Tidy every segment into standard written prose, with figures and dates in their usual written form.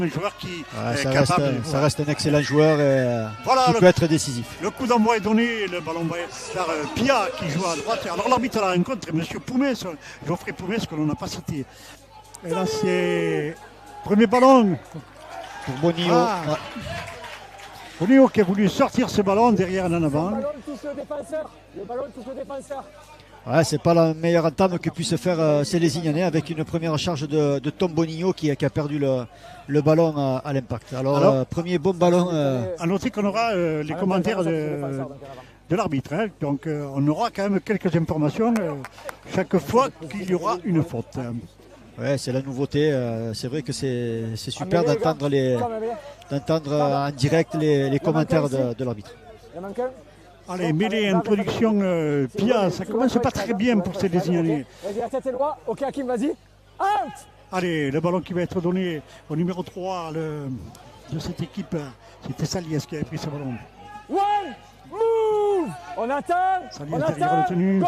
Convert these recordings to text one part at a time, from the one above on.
Un joueur qui est ça capable. Ça reste un excellent joueur et qui peut être décisif. Le coup d'envoi est donné, le ballon va vers Pia qui joue à droite. Alors l'arbitre de la rencontre est M. Poumès, Geoffrey Poumès, que l'on n'a pas cité. Et là c'est premier ballon pour Bonillo. Bonillo qui a voulu sortir ce ballon derrière et en avant. Le ballon touche le défenseur. Le ballon touche le défenseur. Ouais, c'est pas la meilleure entame que puisse faire Célésignanais avec une première charge de Tom Bonillo qui a perdu le ballon à l'impact. Alors premier bon ballon. À noter qu'on aura les commentaires de l'arbitre. Hein. Donc on aura quand même quelques informations chaque fois qu'il y aura une faute. Ouais, c'est la nouveauté. C'est vrai que c'est super d'entendre en direct les commentaires de l'arbitre. Allez, mêlée, introduction, Pia, ça commence pas très bien pour ces désignés. Vas-y, la tête est droite. Ok, Hakim, vas-y. Out. Allez, le ballon qui va être donné au numéro 3 de cette équipe. C'était Saliès qui avait pris ce ballon. One, move. On attend. Saliès derrière le tenu.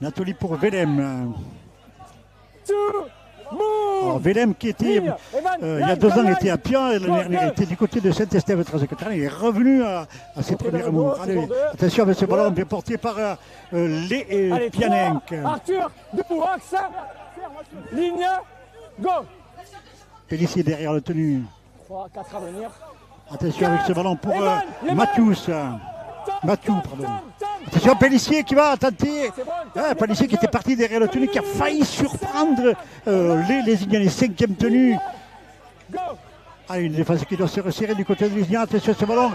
Nathalie pour Velem. Alors, Velem qui était, il y a 2 ans, était à Pian, l'année dernière était du côté de Saint-Estève-Trezecatane. Il est revenu à ses premiers amours. Allez, attention avec ce ballon bien porté par les Pianenques. Arthur, debout, axe, ligne, go. Pellissier derrière le tenu. 3, 4 à venir. Attention avec ce ballon pour Mathieu, pardon. Attention, Pellissier qui va tenter. Pellissier qui était parti derrière le tenu, qui a failli surprendre les Indiens, les 5e tenus. Allez, une défense qui doit se resserrer du côté de l'Isignan. Attention à ce ballon.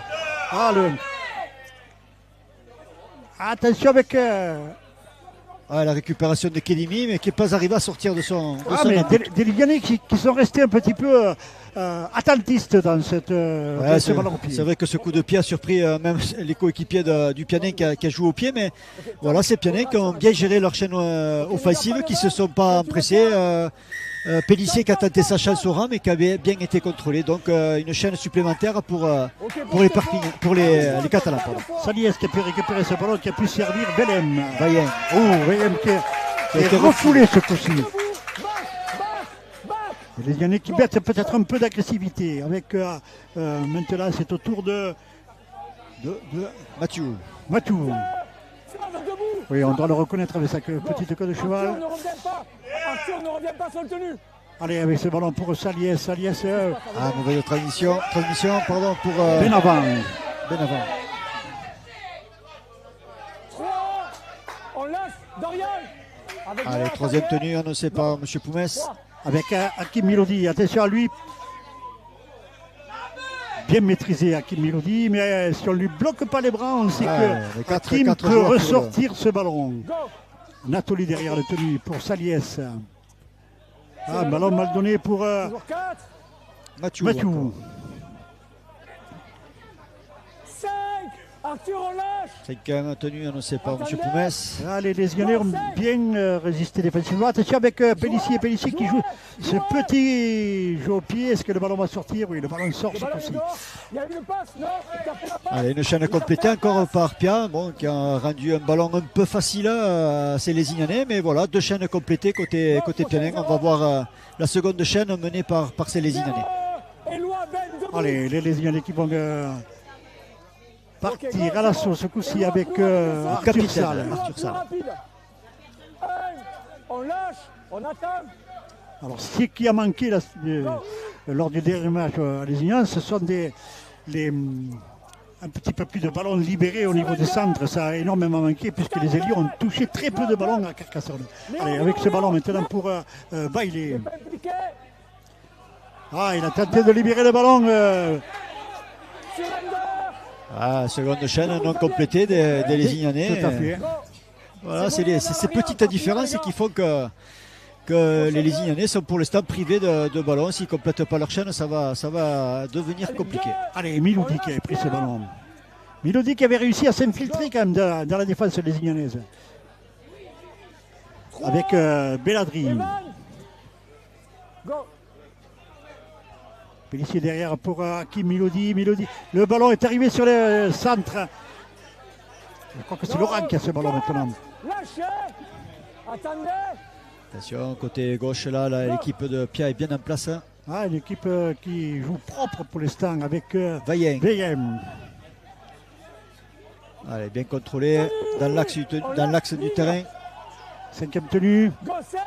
Attention avec. La récupération de Kelimi, mais qui n'est pas arrivé à sortir de son. Des Lignanais qui sont restés un petit peu attentistes dans ce ballon au pied. C'est vrai que ce coup de pied a surpris même les coéquipiers du Pianin qui a joué au pied, mais voilà, ces Pianins qui ont bien géré leur chaîne offensive, qui ne se sont pas empressés. Pellissier qui a tenté sa chance au rang, mais qui avait bien été contrôlé. Donc une chaîne supplémentaire pour les Catalans. Saliès qui a pu récupérer ce ballon, qui a pu servir Velem. Vaillant qui a été refoulé ce coup-ci. Les Lignanais qui mettent peut-être un peu d'agressivité. Avec maintenant c'est au tour de Mathieu. Oui, on doit le reconnaître avec sa petite queue de cheval. Arthur ne revient pas sur le tenu. Allez, avec ce ballon pour Saliès. Mauvaise transmission pour Benavent. 3, on lâche, Dorian. Allez, 3e tenue annoncée par M. Poumès. Avec Hakim Milodi, attention à lui. Bien maîtrisé Hakim Milodi, mais si on ne lui bloque pas les bras, on sait que Hakim peut ressortir ce ballon. Nathalie derrière le tenu pour Saliès. Ballon mal donné pour Mathieu. 5, Arthur, on lâche. 5e tenue annoncée par M. Poumès. Les Lignanais ont bien résisté défensivement. Attention avec Pellissier qui joue ce petit jeu au pied. Est-ce que le ballon va sortir? Oui, le ballon sort ce coup-ci. Il y a une passe, non? Allez, une chaîne complétée encore par Pia, qui a rendu un ballon un peu facile à Célésignanais, mais voilà, 2 chaînes complétées côté Pianin. On va voir la seconde chaîne menée par Célésignanais. Allez, les Lignanais qui vont partir à l'assaut ce coup-ci avec Arthur Sall. On lâche, on attend. Alors, ce qui a manqué lors du dernier match à Lézignan, ce sont un petit peu plus de ballons libérés au niveau des centres. Ça a énormément manqué puisque les ailiers ont touché très peu de ballons à Carcassonne. Allez, avec ce ballon maintenant pour Bailey. Il a tenté de libérer le ballon. Seconde chaîne non complétée des Lézignanais. Tout à fait. Voilà, c'est ces petites différences qui font que les Lézignanais sont pour l'instant privés de ballon. S'ils ne complètent pas leur chaîne, ça va devenir compliqué. Allez, Milodi qui a pris ce ballon. Milodi qui avait réussi à s'infiltrer quand même dans la défense lézignanaise. Avec Belladri. Pellissier derrière pour Hakim Milodi. Le ballon est arrivé sur le centre. Je crois que c'est Laurent qui a ce ballon maintenant. Lâchez. Attendez. Attention, côté gauche là, l'équipe de Pia est bien en place. Ah, une équipe qui joue propre pour l'instant avec Vaillant. VM. Allez, bien contrôlé dans l'axe du terrain. 5e tenue. Go 5.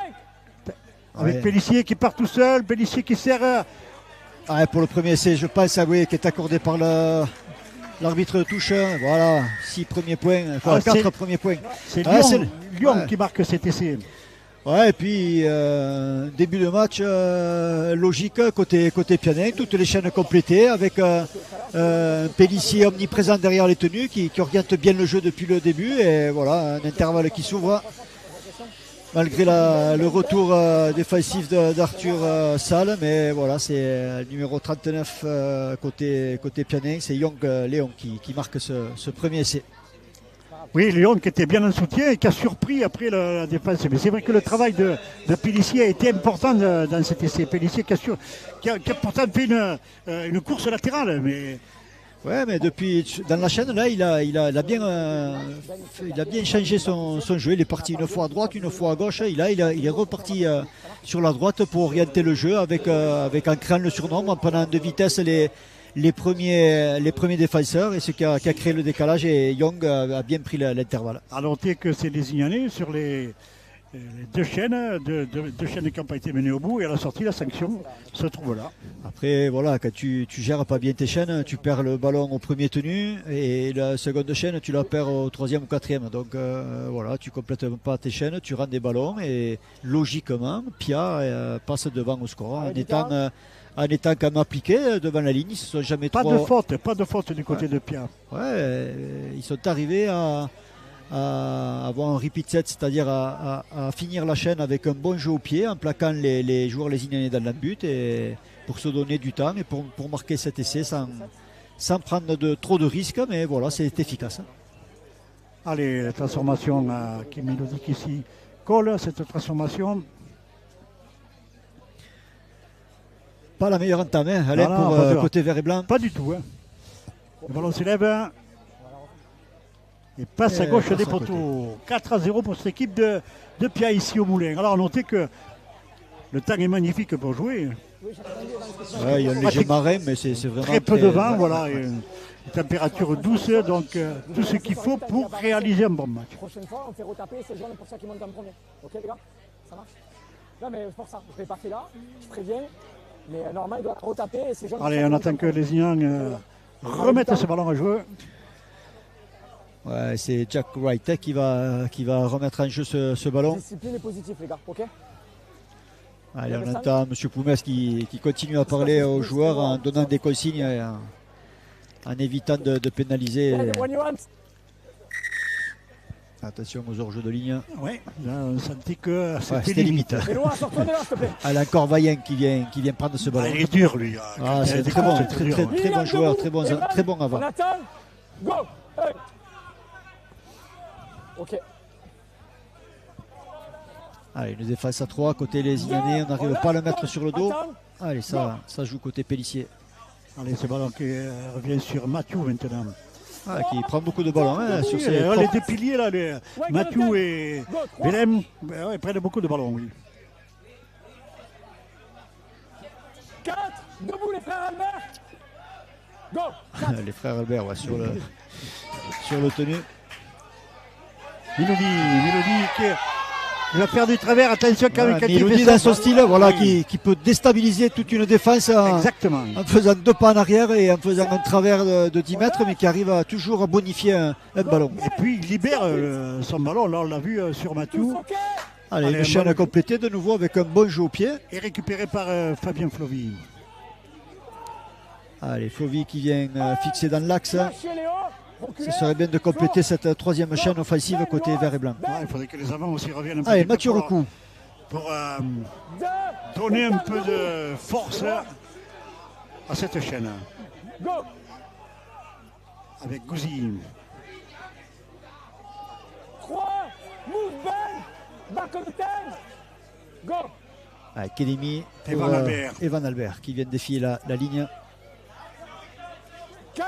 Avec Ouais. Pellissier qui part tout seul. Pellissier qui sert. Pour le premier essai, je pense, qui est accordé par l'arbitre de touche. Voilà, 6 premiers points, enfin 4 premiers points. C'est Ah, Lyon ouais. qui marque cet essai. Ouais, et puis début de match logique côté Pianin, toutes les chaînes complétées avec un Pellissier omniprésent derrière les tenues qui oriente bien le jeu depuis le début et voilà, un intervalle qui s'ouvre malgré le retour défensif d'Arthur Salle, mais voilà, c'est le numéro 39 côté Pianin, c'est Young Léon qui marque ce premier essai. Oui, Lyon qui était bien en soutien et qui a surpris après la défense. Mais c'est vrai que le travail de Pellissier a été important dans cet essai. Pellissier qui a pourtant fait une course latérale. Mais Ouais, mais depuis dans la chaîne là, il a bien changé son jeu. Il est parti une fois à droite, une fois à gauche. Il est reparti sur la droite pour orienter le jeu avec en créant le surnombre, en prenant de vitesse les premiers défenseurs, et ce qui a créé le décalage, et Young a bien pris l'intervalle. à noter que c'est les Ignanais sur les deux chaînes, deux chaînes qui n'ont pas été menées au bout, et à la sortie, la sanction se trouve là. Après, voilà, quand tu gères pas bien tes chaînes, tu perds le ballon au premier tenu, et la seconde chaîne, tu la perds au troisième ou quatrième. Donc voilà, tu complètes pas tes chaînes, tu rends des ballons, et logiquement, Pia passe devant au score en étant quand même appliqué devant la ligne. Ils se sont jamais Pas trop... de faute du côté de Pia. Ouais, ils sont arrivés à avoir un repeat set, c'est-à-dire à finir la chaîne avec un bon jeu au pied, en plaquant les joueurs léziniens dans le but, et pour se donner du temps et pour marquer cet essai sans prendre trop de risques, mais voilà, c'est efficace. Allez, la transformation qui mélodique ici colle, cette transformation. Pas la meilleure entame, hein, Alain, Non, pour pas dur. côté vert et blanc. Pas du tout. Hein. Le ballon s'élève et passe à Et gauche passe des à côté. poteaux. 4-0 pour cette équipe de Pia ici au Moulin. Alors notez que le temps est magnifique pour jouer. Ouais, il y a un léger marin, mais c'est vraiment Très peu de vent, ouais. voilà. Et une température douce, donc tout ce qu'il faut pour réaliser un bon match. Prochaine fois, on fait retaper ces jeunes pour ça qui montent en premier. Ok, les gars? Ça marche? Non, mais c'est pour ça. Je ne l'ai pas fait là. Je préviens. Mais normalement, il doit retaper et ces jeunes. Allez, on attend que les Ignans remettent ce ballon à jouer. Ouais, c'est Jack Wright qui va remettre en jeu ce ballon. Discipline et positif, les gars. Ok? Allez, on entend M. Poumès qui continue à parler aux joueurs en donnant des consignes et en évitant de pénaliser. When you want. Attention aux hors-jeux de ligne. Oui, là, on sentait que c'était C'était limite. Et loin, sors-toi de là, s'il te plaît. Allez, encore Vaillant qui vient prendre ce Ah, ballon. il est dur, lui. Ah, c'est très bon, très bon joueur, très bon avant. On attend. Go. Hey. Ok. Allez, une défense à 3 côté les Ignanais, on n'arrive pas à le mettre sur le dos. Attends. Allez, ça joue côté Pellissier. Allez, ce ballon qui revient sur Mathieu maintenant. Ah, qui prend beaucoup de ballons hein, sur ses Les deux piliers, là, Mathieu et Willem, ils prennent beaucoup de ballons, oui. 4. Debout, les frères Albert. Go. les frères Albert ouais, sur le tenu. Mélodie qui va faire du travers. Attention quand même. Mélodie dans son style, voilà, qui peut déstabiliser toute une défense Exactement. en faisant 2 pas en arrière et en faisant un travers de 10 mètres, mais qui arrive toujours à bonifier un ballon. Et puis il libère son ballon. Là, on l'a vu sur Mathieu. Ok. Allez, Allez, une chaîne ballon. complétée de nouveau avec un bon jeu au pied. Et récupéré par Fabien Flovy. Allez, Flovy qui vient fixer dans l'axe. Lâchez Léo. Ce serait bien de compléter cette troisième chaîne offensive côté vert et blanc. Ouais, il faudrait que les avants aussi reviennent un peu. Allez, Mathieu Recou. Pour donner un peu de force à cette chaîne. Go. Avec Gouzi. 3. Move Ben. Back on the 10. Go. Academy pour Evan Albert. Evan Albert qui vient de défier la ligne. 4.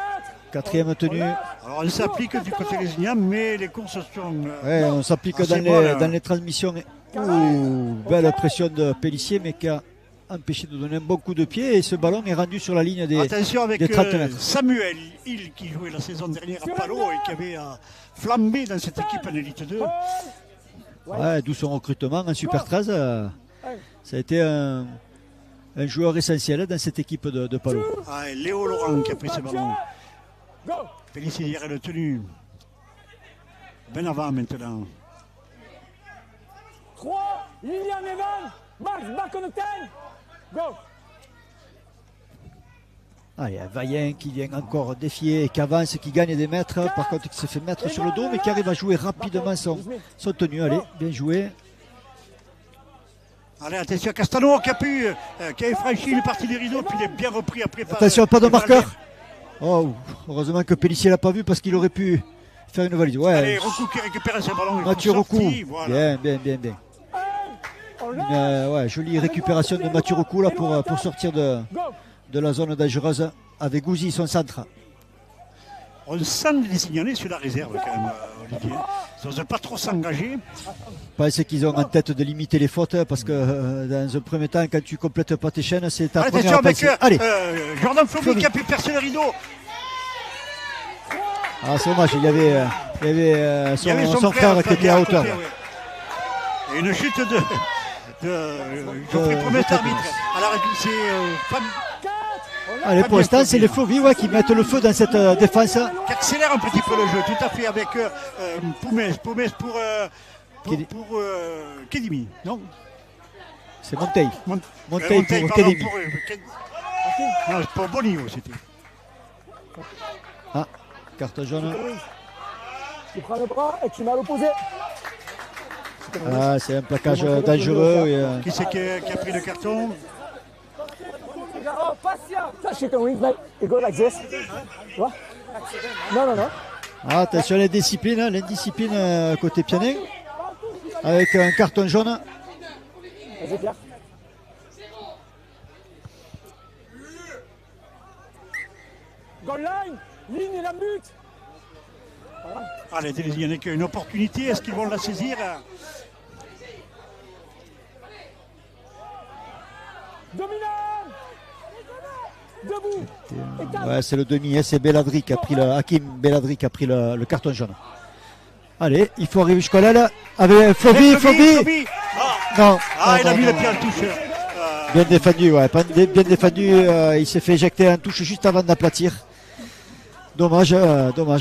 Quatrième tenue. Alors on s'applique du côté lézignan, mais les courses sont... Ouais, on s'applique c'est dans bon, là. les transmissions Ouh, belle pression de Pélissier, mais qui a empêché de donner un bon coup de pied. Et ce ballon est rendu sur la ligne des, Attention avec des 30 mètres. Samuel Hill qui jouait la saison dernière à Palo et qui avait flambé dans cette équipe en Elite 2. Ouais, d'où son recrutement en Super 13. Ça a été un joueur essentiel dans cette équipe de Palo. Ah, et Léo Laurent qui a pris ce ballon. Pélissier hier est le tenu. Ben avant maintenant. 3, Lilian Evan, Max back on the 10. Go. Ah, il y a Vaillant qui vient encore défier et qui avance, qui gagne des mètres. Par contre, qui se fait mettre sur le dos, mais qui arrive à jouer rapidement son tenue. Allez, bien joué. Allez, attention à Castano qui a franchi une partie des rideaux, puis il est bien repris après. Attention, pas de marqueur. Oh, heureusement que Pélissier l'a pas vu parce qu'il aurait pu faire une valise. Ouais. Allez, Roku qui récupère ses ballons. Mathieu Roku. Voilà. Bien. Une jolie récupération de Mathieu Roku là pour sortir de la zone dangereuse avec Gouzi, son centre. On sent les signalés sur la réserve quand même, Olivier. Ils n'osent pas trop s'engager. Je pense qu'ils ont en tête de limiter les fautes parce que dans un premier temps, quand tu complètes pas tes chaînes, c'est ta première avec Allez, Jordan Floby qui a pu percer le rideau. Ah, c'est dommage, il y avait son frère qui était à hauteur. Côté, ouais. Et une chute de Geoffrey Promet, arbitre. Alors, c'est Allez, pour l'instant, c'est les Floby qui mettent le feu dans cette défense. Qui accélère un petit peu le jeu, tout à fait, avec Poumès pour Kedimi, non? C'est Montey. Montey pour Kedimi. Non, c'est pour Bonio, c'était. Ah, carte jaune. Tu prends le bras et tu mets à l'opposé. Ah, c'est un plaquage dangereux. Qui c'est qui a pris le carton? Oh, patient. Touch your wings, mate. You go like this. What? Non. Ah, attention à l'indiscipline côté Pianin. Avec un carton jaune. Vas-y, Pierre. Goal line. Ligne et la but. Allez, il n'y en a qu'une opportunité. Est-ce qu'ils vont la saisir? Dominant. Debout. Ouais, c'est le demi, c'est Belladri qui a pris Hakim Belladri qui a pris le carton jaune. Allez, il faut arriver jusqu'à là. Avec Floby. Non. Il a mis le pied en touche. Bien défendu, bien défendu. Il s'est fait éjecter en touche juste avant d'aplatir. Dommage,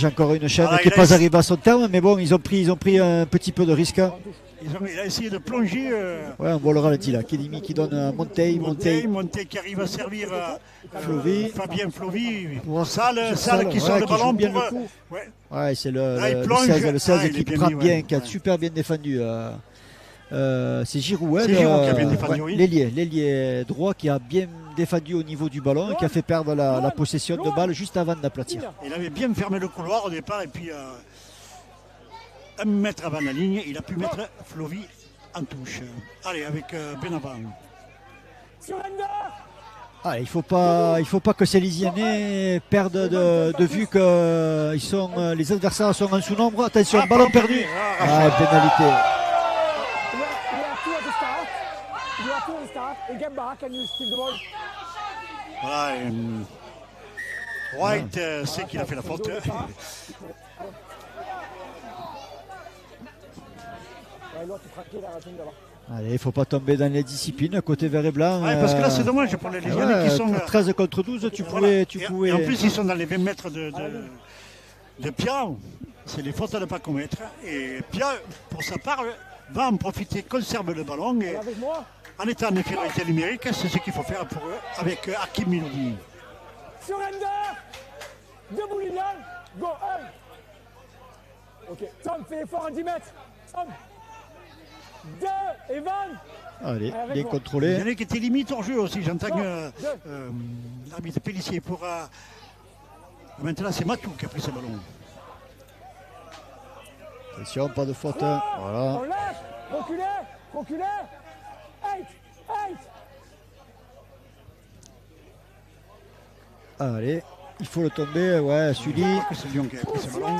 encore une chaîne qui n'est pas arrivée à son terme, mais bon, ils ont pris un petit peu de risque. Il a essayé de plonger. Ouais, on voit le ralenti là. Kedimi qui donne à Montey qui arrive à servir Floby. Fabien Floby. Salle qui sort le ballon bien pour. le coup. Ouais, c'est le 16 qui frappe bien, qui a super bien défendu. C'est Giroud, qui a bien défendu, oui. L'ailier droit qui a bien défendu au niveau du ballon et qui a fait perdre la possession de balle juste avant d'aplatir. Il avait bien fermé le couloir au départ et puis 1 mètre avant la ligne, il a pu mettre Floby en touche. Allez, avec Benavan. Il faut pas que ces Lisiennais perdent de vue que les adversaires sont en sous-nombre. Attention, ballon perdu. Pénalité. Voilà, White sait qu'il a fait la faute. Allez, il ne faut pas tomber dans les disciplines, côté vert et blanc. Parce que là, c'est dommage pour les Légionnais qui sont. 13 contre 12, tu pouvais. Et en plus, ils sont dans les 20 mètres de Pia. C'est les fautes à ne pas commettre. Et Pia, pour sa part, va en profiter, conserve le ballon. Et en étant en infériorité numérique, c'est ce qu'il faut faire pour eux avec Hakim Milodi. Surrender. Debout, Lilian. Go, Ok, Tom, fais l'effort en 10 mètres. Tom. 2, Evan. Allez, bien contrôlé. Il y en a qui étaient limite hors jeu aussi. J'entends l'arbitre Pélissier pour. Maintenant, c'est Matou qui a pris ce ballon. Attention, pas de faute. Voilà. Voilà. Reculez. 8. Allez, il faut le tomber. Ouais, Sully. C'est Lyon qui a pris ce ballon.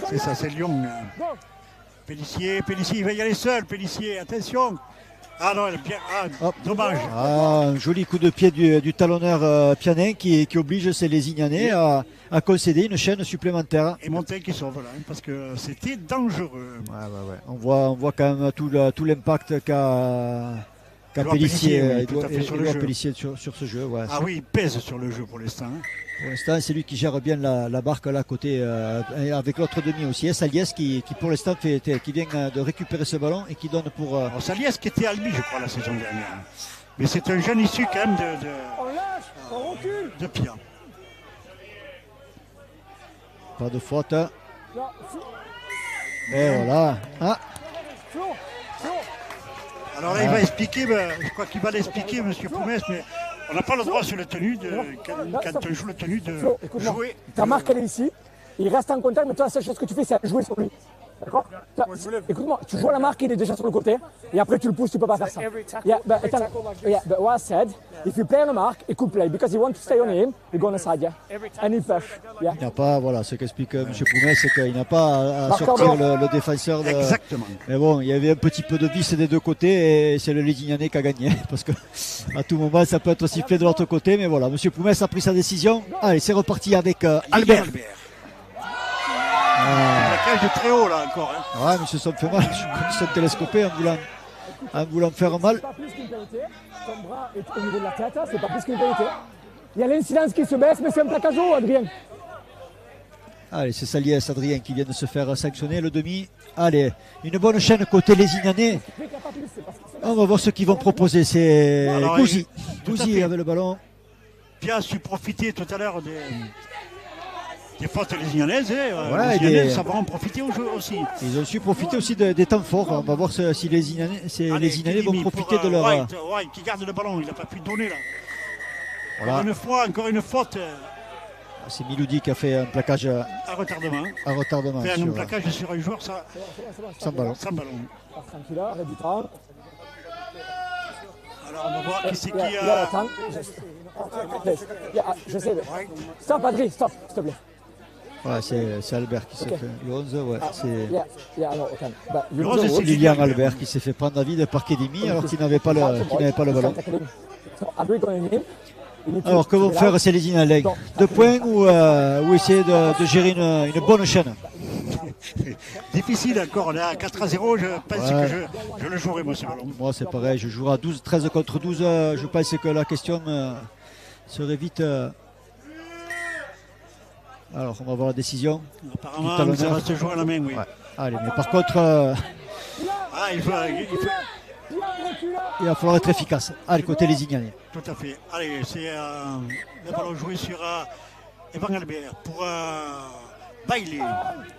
C'est ça, c'est Lyon. Pélissier, il va y aller seul, Pélissier, attention. Ah non, elle est bien. Ah, Hop. dommage. Ah, un joli coup de pied du talonneur Pianin qui oblige ces Lézignanais à concéder une chaîne supplémentaire. Et Montaigne qui sauve là, parce que c'était dangereux. Ouais. On voit quand même tout l'impact qu'a Édouard Pélissier, Pélissier, oui, tout à fait sur le Édouard jeu. Pélissier sur ce jeu. Ouais. Ah oui, il pèse sur le jeu pour l'instant. Hein. Pour l'instant, c'est lui qui gère bien la barque là à côté, et avec l'autre demi aussi. Saliès qui pour l'instant qui vient de récupérer ce ballon et qui donne pour. Alors, Saliès qui était Albi, je crois, la saison dernière. Mais c'est un jeune issu quand même On lâche, on recule. de Pia. Pas de faute. Là, Et voilà. Ah, Flo, Flo. Alors là, il va expliquer, je crois qu'il va l'expliquer, M. Poumès, mais on n'a pas le droit sur le tenue, quand on joue le tenue, de Flo, écoute-moi. jouer. Ta marque, elle est ici. Il reste en contact, mais toi, la seule chose que tu fais, c'est jouer sur lui. D'accord? Écoute-moi, tu joues à la marque, il est déjà sur le côté, et après tu le pousses, tu peux pas faire ça. Yeah, but what I said, if you play on the mark, it could play, because you want to stay on him, you go on the side, yeah? And he push, yeah? il n'a pas, voilà, ce qu'explique M. Poumès, c'est qu'il n'a pas à Marqueur sortir blanc. le défenseur. Exactement. Mais bon, il y avait un petit peu de vis des deux côtés et c'est le Lézignanais qui a gagné. Parce que à tout moment, ça peut être sifflé de l'autre côté. Mais voilà, M. Poumès a pris sa décision. Allez, c'est reparti avec Albert. La cage de très haut là encore. Hein. Ouais, mais ils se sont fait mal. Ils se sont télescopés en voulant faire mal. C'est pas plus qu'une qualité. Ton bras est au niveau de la tête, c'est pas plus qu'une qualité. Il y a l'incidence qui se baisse, mais c'est un plaquage haut, Adrien. Allez, c'est Saliès, Adrien qui vient de se faire sanctionner le demi. Allez, une bonne chaîne côté Lézignanais. On va voir ce qu'ils vont proposer. C'est Alors, Gouzi. tout à Gouzi fait. avait le ballon. Pia a su profiter tout à l'heure des fautes lézignanaises. Ouais, Les Lézignanais des- sauront en profiter au jeu aussi. Ils ont su profiter aussi des temps forts. On va voir si les Lézignanais vont Kilimi profiter pour, de leur. White qui garde le ballon, il n'a pas pu donner là. Voilà. Encore une faute C'est Miloudi qui a fait un plaquage à retardement. à retardement Faire un sur, plaquage sur un joueur sans ballon. sans ballon. Tranquille, arrête du temps. Alors on va voir qui c'est qui Il y a a. le temps. Je sais. Stop, Adrien, stop, s'il te plaît. Ouais, c'est Albert qui s'est fait. Le 11, ouais, c'est Alors, attends. Bah, Le rose, c'est Lilian Lilian Albert qui s'est fait prendre la vie par Kedimi alors qu'il n'avait pas le ballon. Alors, que vont faire ces Lézignanais? 2 points ou essayer de gérer une bonne chaîne? Difficile encore, on est à 4-0, je pense Ouais. que je le jouerai moi ce ballon. Moi, c'est pareil, je jouerai à 13 contre 12. Je pense que la question serait vite. Alors, on va voir la décision. Du Apparemment, talonneur. ça va se jouer à la main, oui. Ouais. Allez, mais par contre, Ah, il faut il va falloir être efficace. Allez, côté Lézignanais. tout à fait. Allez, c'est le ballon joué sur Evan Albert pour Bailey.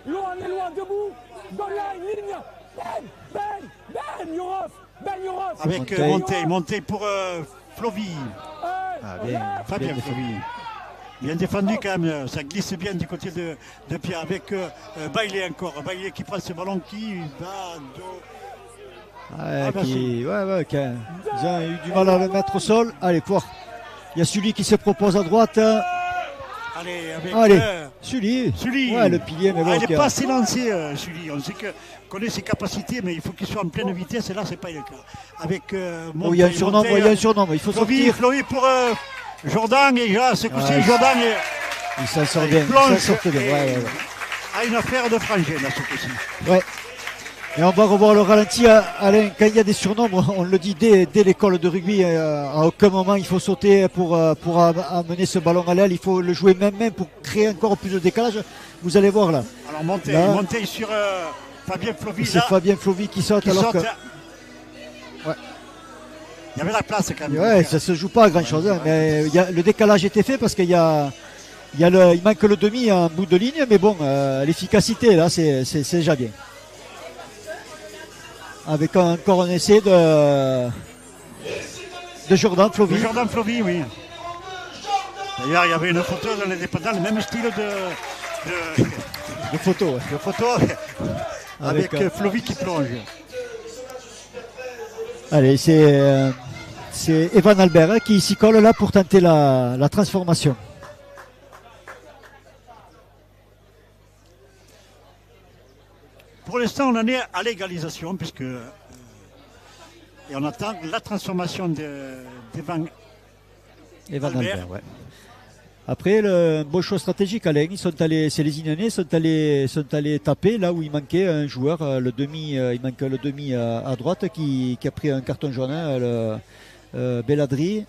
Loin, on est loin, debout. Donne-la une ligne. Ben, Yourov. Avec Montaigne pour Flovy. Ah, bien, Fabien bien Flovy. Bien défendu quand même, ça glisse bien du côté de Pierre avec Bailey encore. Bailey qui prend ce ballon qui va Ouais, merci. qui a- ils ont eu du mal à le mettre au sol. Allez, pour. Il y a Sully qui se propose à droite. Allez, avec Allez, Sully. Sully. Ouais, le pilier, mais bon. Il qui n'est a- pas assez lancé, Sully. On sait que connaît ses capacités, mais il faut qu'il soit en pleine vitesse, et là, c'est pas le cas. Avec Oh, il y a un surnom, il faut sortir. Flovy pour Jordan, et là, ce coup-ci, Ouais. Jordan Il s'en sort il bien. Il plonge s'en sort bien. et Ouais. a une affaire de frangin, là, ce coup-ci. Ouais. Et on va revoir le ralenti, Alain. Quand il y a des surnoms, on le dit dès l'école de rugby, à aucun moment il faut sauter pour amener ce ballon à l'aile. Il faut le jouer même pour créer encore plus de décalage. Vous allez voir là. Alors, Montaigne sur Fabien Flovy, C'est là, Fabien Flovy qui saute qui alors saute. que. Ouais. Il y avait la place quand même. Ouais, ça se joue pas à grand chose, mais le décalage était fait parce qu'il il manque le demi en bout de ligne, mais bon, l'efficacité là, c'est déjà bien. Avec encore un essai de Jordan Flovy. De Jordan Flovy, oui. D'ailleurs, il y avait une photo dans le même style De photo, ouais. de photo Avec, avec Flovy qui plonge. Allez, c'est Evan Albert qui s'y colle là pour tenter la transformation. Pour l'instant, on en est à l'égalisation, puisque et on attend la transformation d'Evan Albert. Ouais. Après, le bon choix stratégique, Alain, c'est les Ignanais sont allés taper là où il manquait un joueur, il manque le demi à droite qui a pris un carton jaune, Belladri.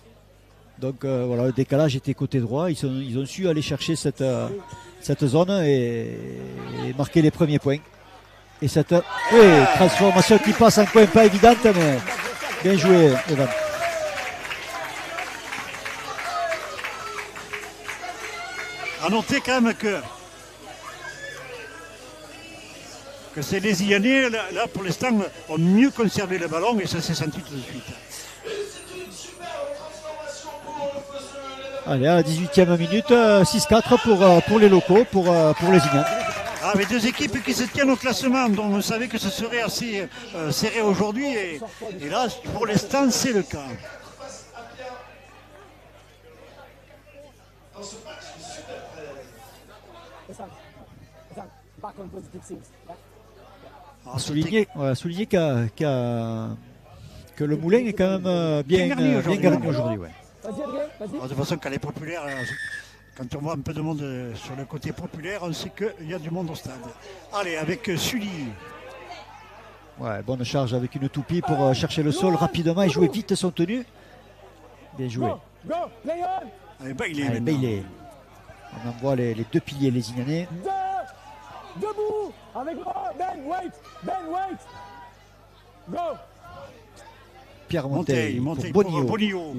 Donc voilà, le décalage était côté droit. Ils ont su aller chercher cette zone et marquer les premiers points. Et cette transformation qui passe en coin pas évidente, mais bien joué, Evan. À noter quand même que c'est les Ignanais, là pour l'instant, ont mieux conservé le ballon et ça s'est senti tout de suite. Allez, à la 18e minute, 6-4 pour les locaux, pour les Ignans. Avec deux équipes qui se tiennent au classement, dont on savait que ce serait assez serré aujourd'hui. Et là, pour l'instant, c'est le cas. Souligner que le Moulin est quand même bien garni aujourd'hui. Ouais. De toute façon, quand les populaires, quand on voit un peu de monde sur le côté populaire, on sait qu'il y a du monde au stade. Allez, avec Sully. Ouais, bonne charge avec une toupie pour chercher le sol rapidement et jouer vite son tenue. Bien joué. Allez, Bailey. On envoie les deux piliers, les Ignanais. Debout avec Ben, wait. Go. Pierre Monteil pour Bonillo.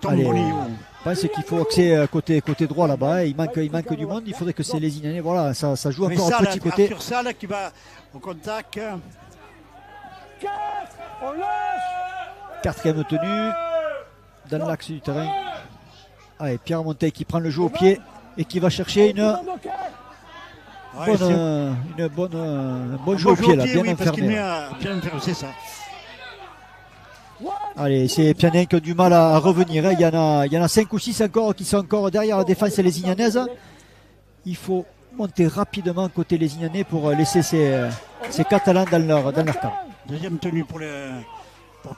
Allez, je pense qu'il faut axer côté droit là-bas. Il manque du monde. Il faudrait que c'est les Ignanais. Voilà, ça joue encore un petit côté. Arthur Salle qui va au contact. 4, on lâche. Quatrième tenue dans l'axe du terrain. Allez, Pierre Monteil qui prend le jeu au pied et qui va chercher un bon jeu au pied là, bien enfermé. Bien enfermé, c'est ça. Allez, c'est Pianin qui a du mal à revenir. Il y en a 5 ou 6 encore qui sont encore derrière la défense les Ignanaises. Il faut monter rapidement côté les Ignanais pour laisser ces Catalans dans leur camp. Deuxième tenue pour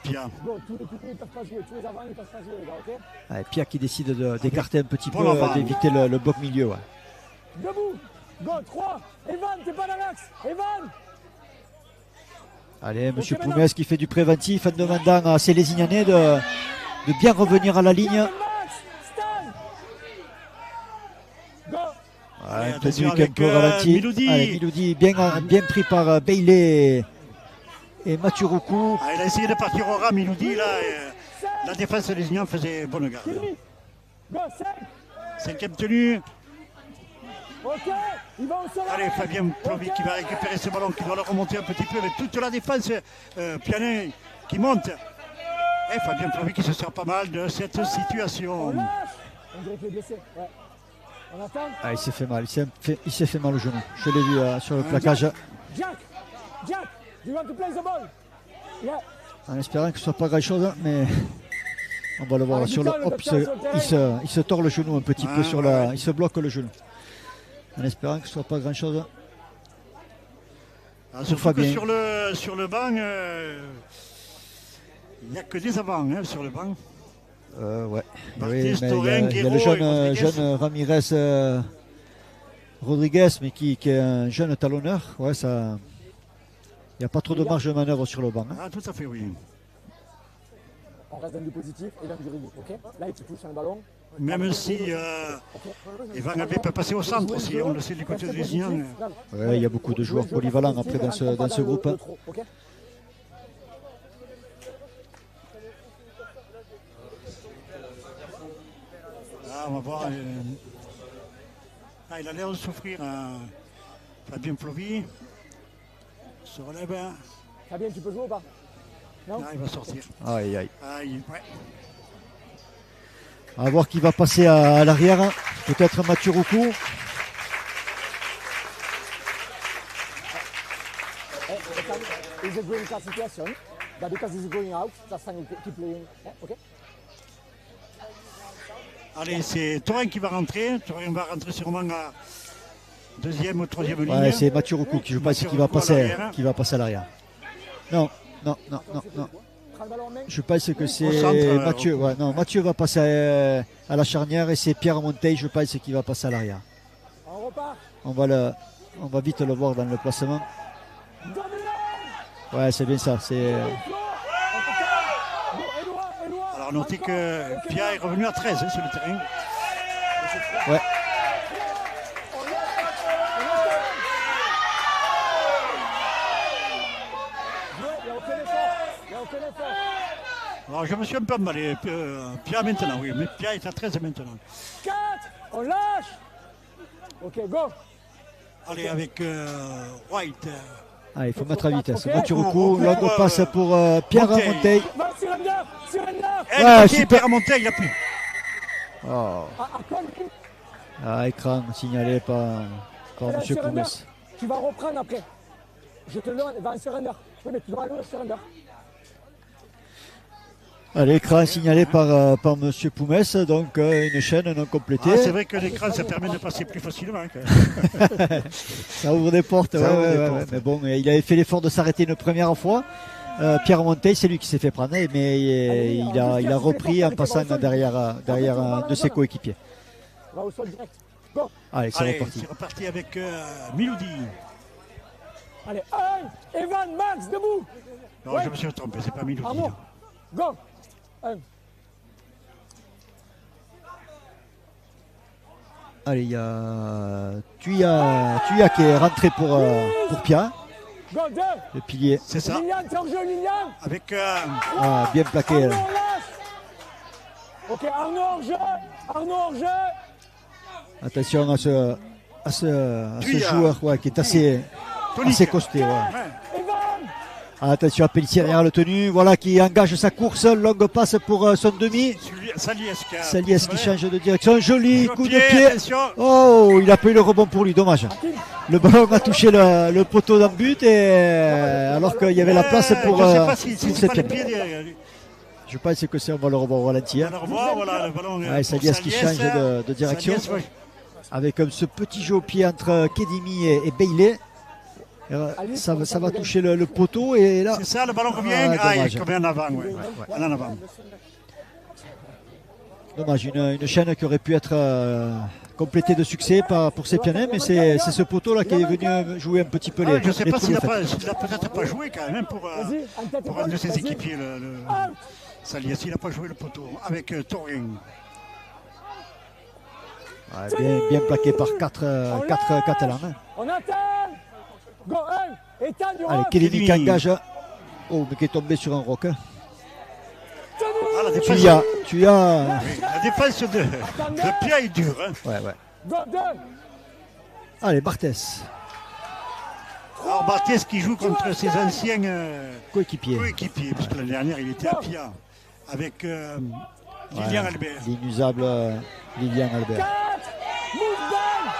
Pia. Allez, Pia qui décide d'écarter un petit peu, d'éviter le bloc milieu. Ouais. Debout. Go, 3. Evan, t'es pas dans l'axe. Evan. Allez, monsieur Poumès qui fait du préventif en demandant à ces Ignanais de bien revenir à la ligne. Un tenue un peu ralenti. Miloudi bien pris par Bailey et Mathieu-Roucou. Il a essayé de partir au ras, Miloudi. La défense des Ignans faisait bonne garde. 5e tenue. Allez, Fabien Plovi qui va récupérer ce ballon, qui doit le remonter un petit peu avec toute la défense. Pianin qui monte. Et Fabien Plovi qui se sort pas mal de cette situation. Il s'est fait mal, il s'est fait mal au genou. Je l'ai vu sur le plaquage. En espérant que ce ne soit pas grand chose, mais on va le voir sur le. Hop, il se tord le genou un petit peu sur la. Il se bloque le genou. En espérant que ce ne soit pas grand chose. Surtout que sur le banc, il n'y a que des avants sur le banc. Ouais. Baptiste, il Torren, y a le jeune Ramirez Rodriguez, mais qui est un jeune talonneur. Ouais, ça. Il n'y a pas trop de marge de manœuvre sur le banc. Ah, tout à fait, oui. On reste dans du positif et dans du rythme, ok? Là, tu touches un ballon. Même si Evan Albert peut passer au centre aussi, on le sait du côté des Ignans. Ouais, il y a beaucoup de joueurs polyvalents après dans ce groupe. On va voir. Il a l'air de souffrir. Fabien Plovi se relève. Fabien, tu peux jouer ou pas? Non, il va sortir. Aïe. Ouais. On va voir qui va passer à l'arrière. Peut-être Mathieu Roucou. Is a green card situation, but because he's going out, that's fine, you keep playing. Okay. Allez, c'est Torren qui va rentrer. Torren va rentrer sûrement Deuxième ou troisième ligne. Ouais, c'est Mathieu Roucou qui je pense Mathieu qui va Roucou à passer l'arrière. qui va passer à l'arrière. Non. Prends le ballon en main. Je pense que Au c'est centre, Mathieu. Ouais, non, Mathieu va passer à la charnière et c'est Pierre Monteil, je pense, qui va passer à l'arrière. On repart. On va vite le voir dans le placement. Dominant. Ouais, c'est bien ça. C'est Alors notez que Pia est revenu à 13 sur le terrain. ouais. Il n'y a aucun effort. Alors je me suis un peu emballé. Pia maintenant, oui, mais Pia est à 13 maintenant. 4. On lâche. Ok, go. Allez, avec White. Ah, il faut mettre à vitesse. Ok. Mathieu Roucou, longue passe pour Pierre Monteil. Monteil. Va, surrender. Eh, Ouais, le super. Pierre Monteil, il a pu. Oh. Ah, écran signalé par M. Poumès. Tu vas reprendre après. Je te le donne, va en surrender. Oui, mais tu dois aller au surrender. Allez, écran signalé par M. Poumès, donc une chaîne non complétée. Ah, c'est vrai que l'écran, ça permet de passer plus facilement. Ça ouvre des portes, Ça ouvre des ouais. portes. Mais bon, il avait fait l'effort de s'arrêter une première fois. Pierre Monteil, c'est lui qui s'est fait prendre, mais il a repris en passant derrière un de ses coéquipiers. Va au sol direct. Go. Allez, c'est Allez, reparti. c'est reparti avec Miloudi. Allez, un. Evan, Max, debout. Non, Ouais. je me suis trompé, c'est pas Miloudi. Arnaud. là. Go. Un. Allez, il y a Tuya qui est rentré pour Pierre, Go, 2. le pilier. C'est ça. Lilian, t'es en jeu, Lilian. Avec Ah, bien plaqué. Arnaud, là. on lâche. Ok, Arnaud en jeu. Arnaud en jeu. Attention à ce Tuya. joueur qui est assez Tonic. costé. Ouais. Ouais. Evan. Attention à Pellissier derrière le tenu, voilà qui engage sa course, longue passe pour son demi. Saliesca. Saliès qui change de direction, joli coup de pied. pied. Attention. Oh, il a pas eu le rebond pour lui, dommage. Le ballon a touché le poteau d'un but et alors qu'il y avait la place pour, Je ne sais pas si pour c'est pas les Septième. pieds derrière. Je pense que c'est on va le revoir au ralenti. Hein. On le revoit, voilà le ballon. Ouais, Saliès qui change de direction. Saliès, ouais. Avec ce petit jeu au pied entre Kedimi et Bailey. Ça va toucher le poteau et là. C'est ça, le ballon revient. Ah, Ah, il dommage. revient en avant, ouais. En avant. Dommage, une chaîne qui aurait pu être complétée de succès pour Septianet, mais c'est ce poteau-là qui est venu jouer un petit peu les. Ah, je ne sais les pas trous s'il de n'a fête. peut-être pas joué quand même pour un de ses équipiers, Saliès. Il n'a pas joué le poteau avec Torien. Ouais, bien plaqué par quatre Catalans. Hein. On attend. Go, un. État du Allez, rock. Kelly qui Kelly. engage. Oh, mais qui est tombé sur un roc. Hein. Ah, la défense, Tu as. la défense de Pia est dure. Hein. Ouais. Go, 2. Allez, Barthès, Alors Barthez qui joue contre ses anciens coéquipier. coéquipiers, parce que l'année dernière il était à Pia avec Lilian Albert. L'inusable Lilian Albert. 4. Move down.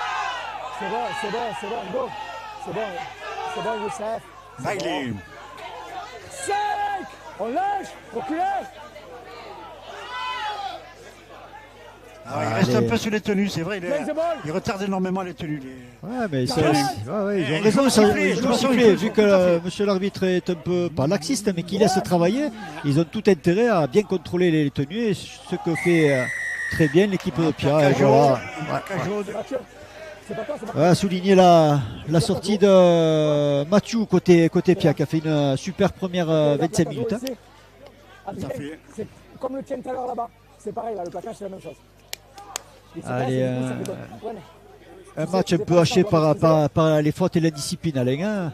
C'est bon, go. C'est bon, Youssef. Bailey. 5. On lâche. Reculez. Alors, il reste Allez. un peu sur les tenues, c'est vrai, Play the ball. il retarde énormément les tenues. Ouais, mais Carré. ils ont Et raison, ils ça, jouent sifflé, ils de jouent toute façon, sifflé. ils Vu jouent, que tout à fait. monsieur l'arbitre est un peu, pas laxiste, mais qu'il laisse travailler, ils ont tout intérêt à bien contrôler les tenues, et ce que fait très bien l'équipe de Pia. Et voilà. Cajo, C'est pas toi, c'est pas Ouais, à souligner la sortie de Mathieu côté Pia, qui a fait une super première 25 minutes. Hein. Tout à fait. C'est comme le tien tout à l'heure là-bas. C'est pareil, là, le placage, c'est la même chose. Il se Allez, passe, et du coup, ça fait bon. Ouais, mais- Un match un peu haché par les fautes et l'indiscipline, Alain. Hein.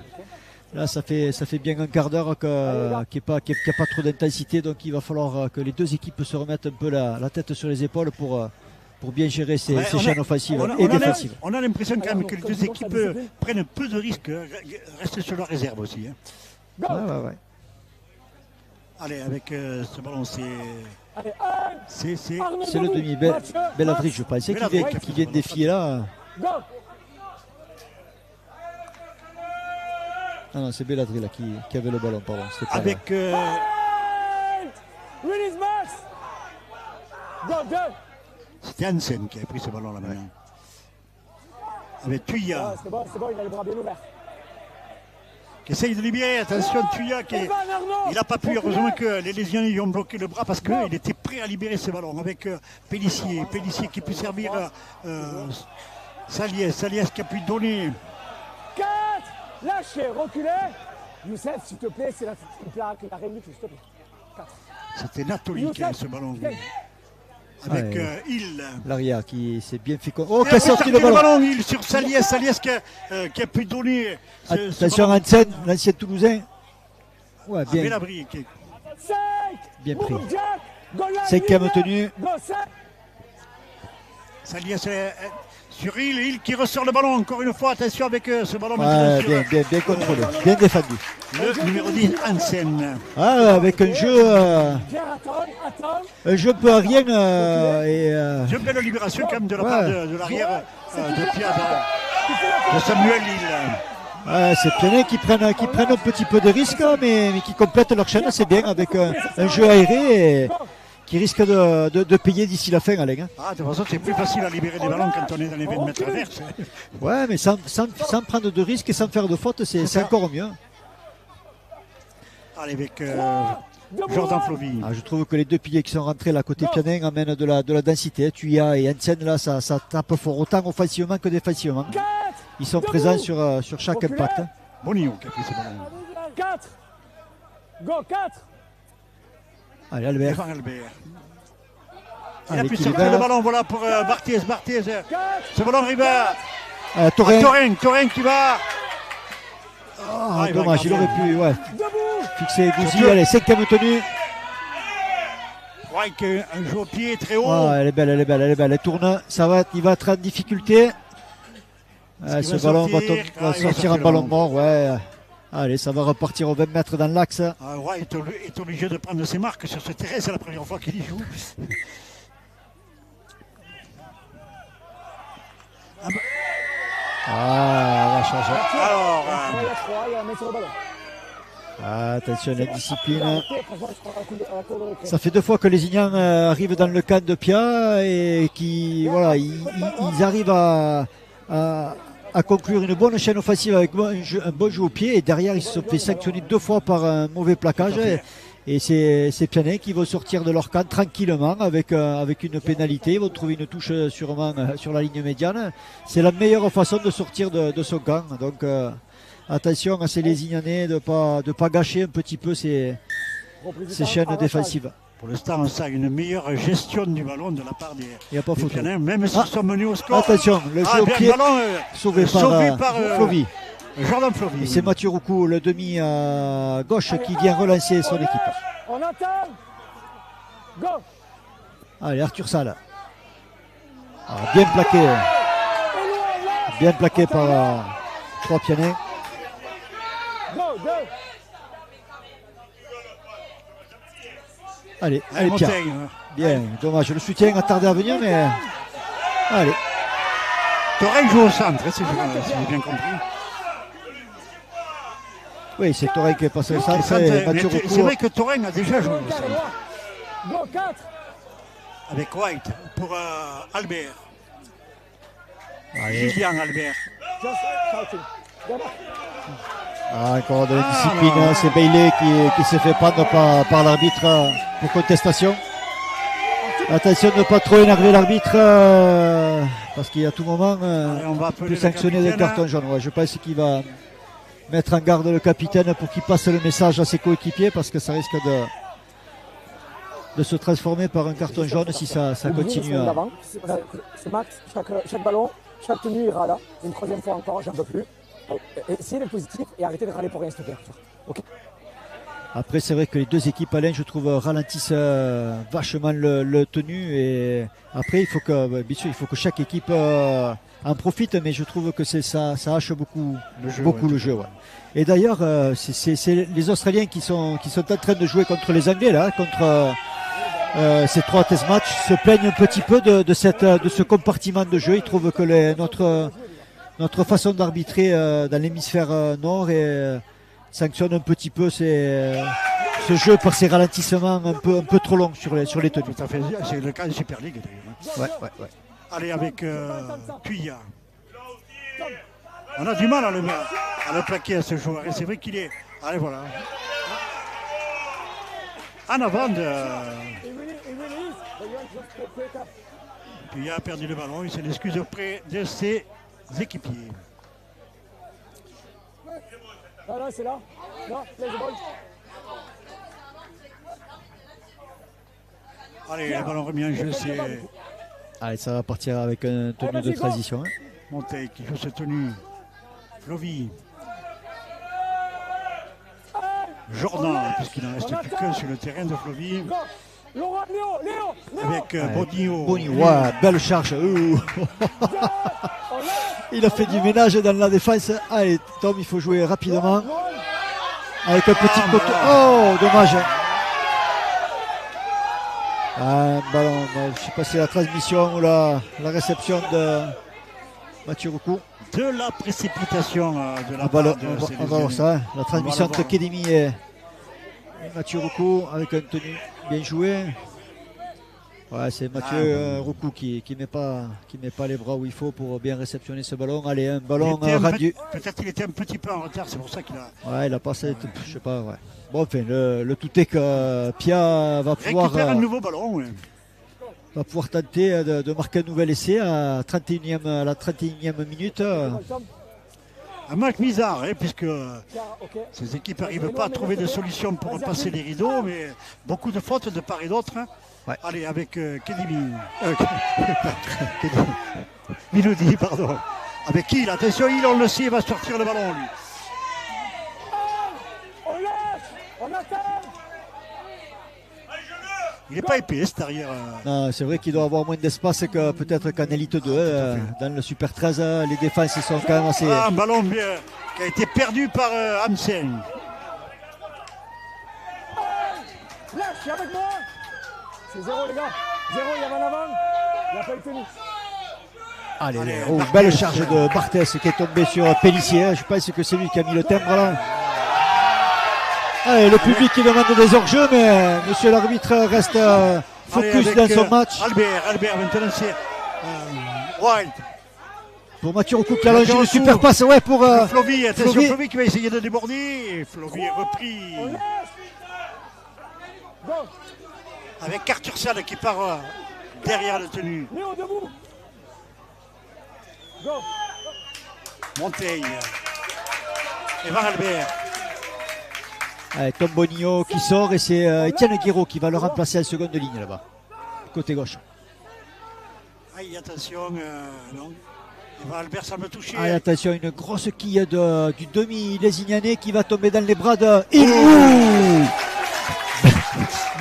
Là, ça fait bien un quart d'heure qu'il n'y a pas trop d'intensité, donc il va falloir que les deux équipes se remettent un peu la tête sur les épaules pour bien gérer ces Ouais, chaînes offensives on a- et on a- défensives. On a l'impression quand même que les Quand deux tu équipes commences à discipline. prennent un peu de risques, restent sur leur réserve aussi. Hein. Go. Ouais. Allez, avec ce ballon, c'est Allez, Arnaud C'est le debout. demi. Mathieu, Belladri, je pensais Belladri, qu'il vient de défier là. Go. Ah non, c'est Belladri là qui avait le ballon, pardon. C'était pas- avec Fight. Release Max. Go, 2. c'était Hansen qui a pris ce ballon là maintenant. avec Tuya. C'est bon, il a les bras bien ouverts. Qui essaye de libérer, attention Tuya qui il n'a pas pu, heureusement que les lésions lui ont bloqué le bras parce qu'il était prêt à libérer ce ballon avec Pélissier qui peut servir Saliès qui a pu donner. 4, lâchez, reculez. Youssef, s'il te plaît, c'est la plaque, la remix, s'il te plaît. 4. C'était Nathalie qui a ce ballon. Avec Hill. L'arrière qui s'est bien fait. Oh, qui a sorti le ballon. Hill sur Saliès qui a pu donner. Attention, Hansen, l'ancien Toulousain. Ouais, bien. Belabri, Bien pris. 5e tenue. Saliès sur Hill qui ressort le ballon encore une fois. Attention avec ce ballon. Ouais, bien contrôlé, bien défendu. Le numéro 10, Hansen. Avec un jeu peu aérien. Une belle libération quand même de la part de l'arrière de Pierre de Samuel Hill. C'est Pianin qui prennent un petit peu de risques, mais qui complètent leur chaîne, c'est bien, avec un jeu aéré et qui risque de payer d'ici la fin, Alain. De toute façon, c'est plus facile à libérer des ballons quand on est dans les 20 mètres adverses. Ouais, mais sans prendre de risques et sans faire de fautes, c'est encore mieux. Allez, avec Jordan Flovy. Je trouve que les deux piliers qui sont rentrés là côté Pianin amènent de la densité. Tuya et Hansen, là, ça tape fort autant offensivement que défensivement. Ils sont présents sur chaque impact. Bonillon qui a pris ce ballon. 4. Go, 4. Allez, Albert. Il a pu sortir le ballon, voilà pour Barthez. Ce ballon arrive à Taurin qui va. Dommage, il aurait pu fixer Gouzi. Allez, 5e tenue. Un jeu au pied très haut. Elle est belle. Elle tourne, il va être en difficulté. Ce ballon va sortir en ballon mort. Allez, ça va repartir aux 20 mètres dans l'axe. White est obligé de prendre ses marques sur ce terrain, c'est la première fois qu'il y joue. On va changer. Alors, attention, la discipline. Ça fait 2 fois que les Ignans arrivent dans le camp de Pia et ils arrivent à conclure une bonne chaîne offensive avec un bon jeu au pied, et derrière ils se sont fait sanctionner 2 fois par un mauvais plaquage, et c'est Pianin qui vont sortir de leur camp tranquillement avec une pénalité. Ils vont trouver une touche sûrement sur la ligne médiane. C'est la meilleure façon de sortir de son camp, donc attention à ces Lézignanais de pas gâcher un petit peu ces chaînes défensives. Pour l'instant, on sent une meilleure gestion du ballon de la part des Pianins, même s'ils sont menés au score. Attention, le jeu au pied sauvé par Flovy. Jordan Flovy. C'est Mathieu Roucou, le demi à gauche, qui vient relancer son équipe. On attend. Go. Allez, Arthur Salle. Bien plaqué par 3 Pianins. Allez, Pierre. Bien, dommage. Le soutien a tardé à venir, mais allez. Taurin joue au centre, si j'ai bien compris. Oui, c'est Taurin qui est passé au centre. C'est vrai que Taurin a déjà joué au centre. Avec White pour Albert. Julien Albert. Encore de la discipline, c'est Bailey qui s'est fait prendre par l'arbitre pour contestation. Attention de ne pas trop énerver l'arbitre parce qu'à tout moment on peut sanctionner des cartons jaunes. Je pense qu'il va mettre en garde le capitaine pour qu'il passe le message à ses coéquipiers, parce que ça risque de se transformer par un carton jaune si ça continue. C'est Max, chaque ballon, chaque tenue ira là. Une 3e fois encore, j'en peux plus. Essayez d'être positif et arrêtez de râler pour rien, s'il te plaît. Okay. Après, c'est vrai que les 2 équipes, Alain, je trouve, ralentissent vachement le tenu. Et après, bien sûr, il faut que chaque équipe en profite, mais je trouve que ça hache beaucoup le jeu. Ouais. Et d'ailleurs, c'est les Australiens qui sont en train de jouer contre les Anglais, là, contre ces 3 test matchs, se plaignent un petit peu de ce compartiment de jeu. Ils trouvent que notre façon d'arbitrer dans l'hémisphère nord sanctionne un petit peu ce jeu par ces ralentissements un peu trop longs sur les tenues. Tout à fait, c'est le cas de Super League d'ailleurs. Ouais. Allez, avec Tuya. On a du mal à le plaquer à ce joueur. Et c'est vrai qu'il est. Allez, voilà. En avant de. Puis il a perdu le ballon. Il s'en excuse auprès de ses équipiers. Ah non, c'est là. Non, play the ball. Allez, le ballon remis en jeu, c'est Allez, ça va partir avec un tenue de transition. Hein. Monteil qui joue cette tenue. Flovy. Jordan, puisqu'il n'en reste plus qu'un sur le terrain de Flovy. Avec Bonio. Bonio, ouais, belle charge. Il a fait du ménage dans la défense. Allez, Tom, il faut jouer rapidement. Avec un petit poteau. Oh, dommage. Un ballon, je ne sais pas si c'est la transmission ou la réception de Mathieu Roucou. De la précipitation de la On part va de voir ça. Hein. La transmission entre Kedimi et Mathieu Roucou avec un tenue bien joué. Ouais, c'est Mathieu Roucou qui met pas les bras où il faut pour bien réceptionner ce ballon. Allez, un ballon rendu. Peut-être qu'il était un petit peu en retard, c'est pour ça qu'il a. Ouais, il a passé, je sais pas. Ouais. Bon, enfin, le tout est que Pia va pouvoir récupérer un nouveau ballon. Ouais. Va pouvoir tenter de marquer un nouvel essai à la 31e minute. Un match bizarre, hein, puisque ces équipes n'arrivent pas à trouver de solution pour passer les rideaux, mais beaucoup de fautes de part et d'autre. Hein. Ouais. Allez, avec Kedimi. Miloudi, pardon. Avec qui? Attention, on le sait, il va sortir le ballon, lui. Il n'est pas épais, cet arrière. Non, c'est vrai qu'il doit avoir moins d'espace que peut-être qu'en Elite 2. Dans le Super 13, les défenses sont quand même assez. Un ballon bien, qui a été perdu par Hansen. Lâche, avec moi. C'est 0, les gars. 0, il y avait en avant. Il n'a pas été tenu. Allez, belle charge de Barthès qui est tombé sur Pellissier. Je pense que c'est lui qui a mis le timbre là. Allez, le public qui demande des hors-jeux, mais monsieur l'arbitre reste focus dans son match. Albert, maintenant c'est Wild. Pour Mathieu Roucou qui a lancé une super passe, ouais, pour Flovy. Attention, Flovy qui va essayer de déborder. Flovy est repris. Avec Arthur Sall qui part derrière le tenue. Léo, debout. Go. Monteil. Evan Albert. Tom Bonillo qui sort et c'est Étienne Guiraud qui va le remplacer en seconde ligne là-bas, côté gauche. Aïe, attention, non. Evan Albert, ça me toucher. Allez, attention, une grosse quille du demi-lésignanais qui va tomber dans les bras de Ilou.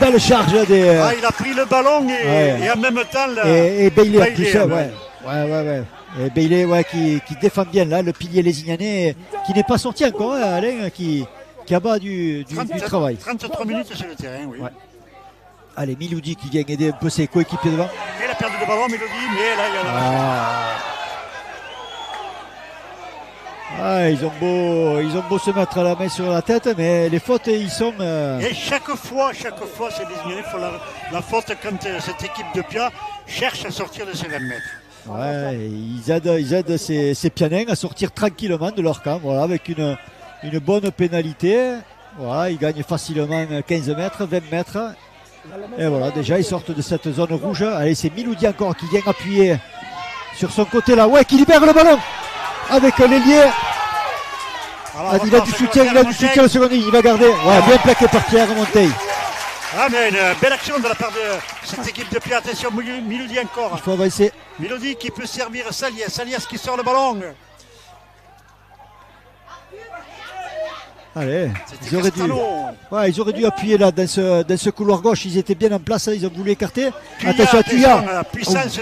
Belle charge des. Il a pris le ballon et en même temps. Là, et Bailey en plus, ouais. Et Bailey qui défend bien là, le pilier lésignanais qui n'est pas sorti encore, hein, Alain, qui abat du travail. 33 minutes sur le terrain, oui. Ouais. Allez, Miloudi qui vient aider un peu ses coéquipiers devant. Et il a perdu le ballon, Miloudi, mais là, il y a ils ont beau se mettre la main sur la tête, mais les fautes, ils sont. Et chaque fois, c'est désigné. Il faut la faute quand cette équipe de Pia cherche à sortir de ses 20 mètres. Ouais, ils aident ces Pianins à sortir tranquillement de leur camp, voilà, avec une bonne pénalité. Voilà, ils gagnent facilement 15 mètres, 20 mètres. Et voilà, déjà ils sortent de cette zone rouge. Allez, c'est Miloudi encore qui vient appuyer sur son côté là. Ouais, qui libère le ballon avec l'ailier. Il a du soutien, au second ligne, il va garder. Ouais, bien plaqué par Pierre Monteil. Mais une belle action de la part de cette équipe de Pia. Attention, Miloudi encore. Il faut avancer. Miloudi qui peut servir Salias. Salias qui sort le ballon. Allez, ils auraient dû appuyer là dans ce couloir gauche. Ils étaient bien en place, ils ont voulu écarter. Attention à Tuya. La puissance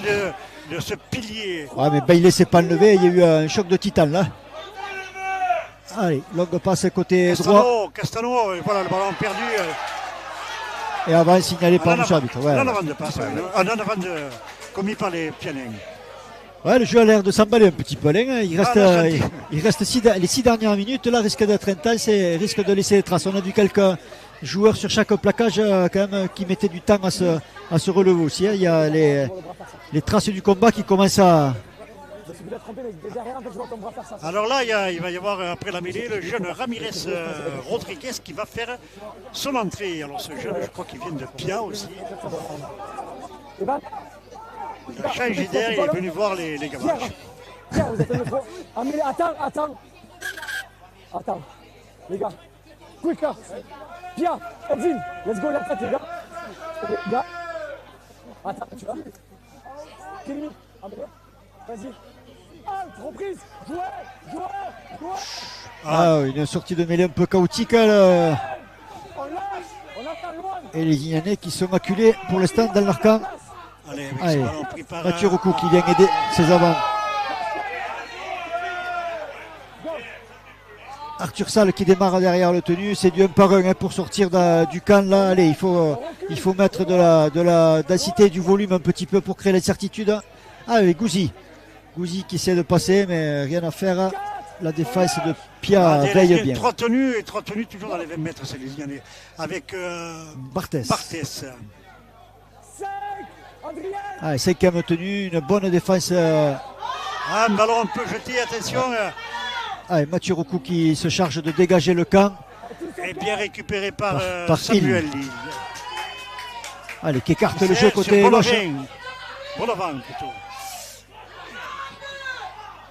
de ce pilier. Ouais, mais Bailey s'est pas enlevé. Il y a eu un choc de titane là. Allez, longue passe côté droit. Castano, voilà le ballon perdu. Et avant signalé par le arbitre. Ouais, en avant de passe, en avant de commis par les Pianins. Ouais, le jeu a l'air de s'emballer un petit peu. Il reste les 6 dernières minutes. Là, risque d'être intense et risque de laisser des traces. On a vu quelques joueurs sur chaque plaquage quand même qui mettaient du temps à se relever aussi. Il y a les traces du combat qui commencent t'as trompé, mais derrière, en fait, je vois ton bras faire ça. Alors là, il va y avoir, après la mêlée, le jeune Ramirez Rodriguez qui va faire son entrée. Alors ce jeune, je crois qu'il vient de Pia aussi. Evan, Il a changé d'air, il est venu voir les gamaches. Pierre, vous êtes un peu trop. Ah, mais attends. Attends, les gars. Quick, là. Pierre, Edwin, let's go, la tête, les gars. Les gars. Attends, tu vas. Kémy, vas-y. Ah, reprise. Jouez. Ah, une sortie de mêlée un peu chaotique. On lâche. On attend loin. Et les Guyanais qui sont acculés pour l'instant dans leur camp. Allez, avec Allez, ce ballon pris par Mathieu Rocou qui vient aider ses avants. Arthur Salle qui démarre derrière le tenu, c'est du 1 par 1 pour sortir du camp là. Allez, il faut mettre de la densité, du volume un petit peu pour créer l'incertitude. Allez, Gouzi qui essaie de passer, mais rien à faire. La défense de Pia veille bien. 3 tenues toujours dans les 20 mètres, c'est les Guyanais. Avec Barthès. 5, Adrien. Allez, 5e tenue, une bonne défense. Un ballon un peu jeté, attention. Allez, Mathieu Rocou qui se charge de dégager le camp. Et bien récupéré par Hill. Samuel Hill. Allez, qui écarte le jeu côté gauche. Bolavin plutôt.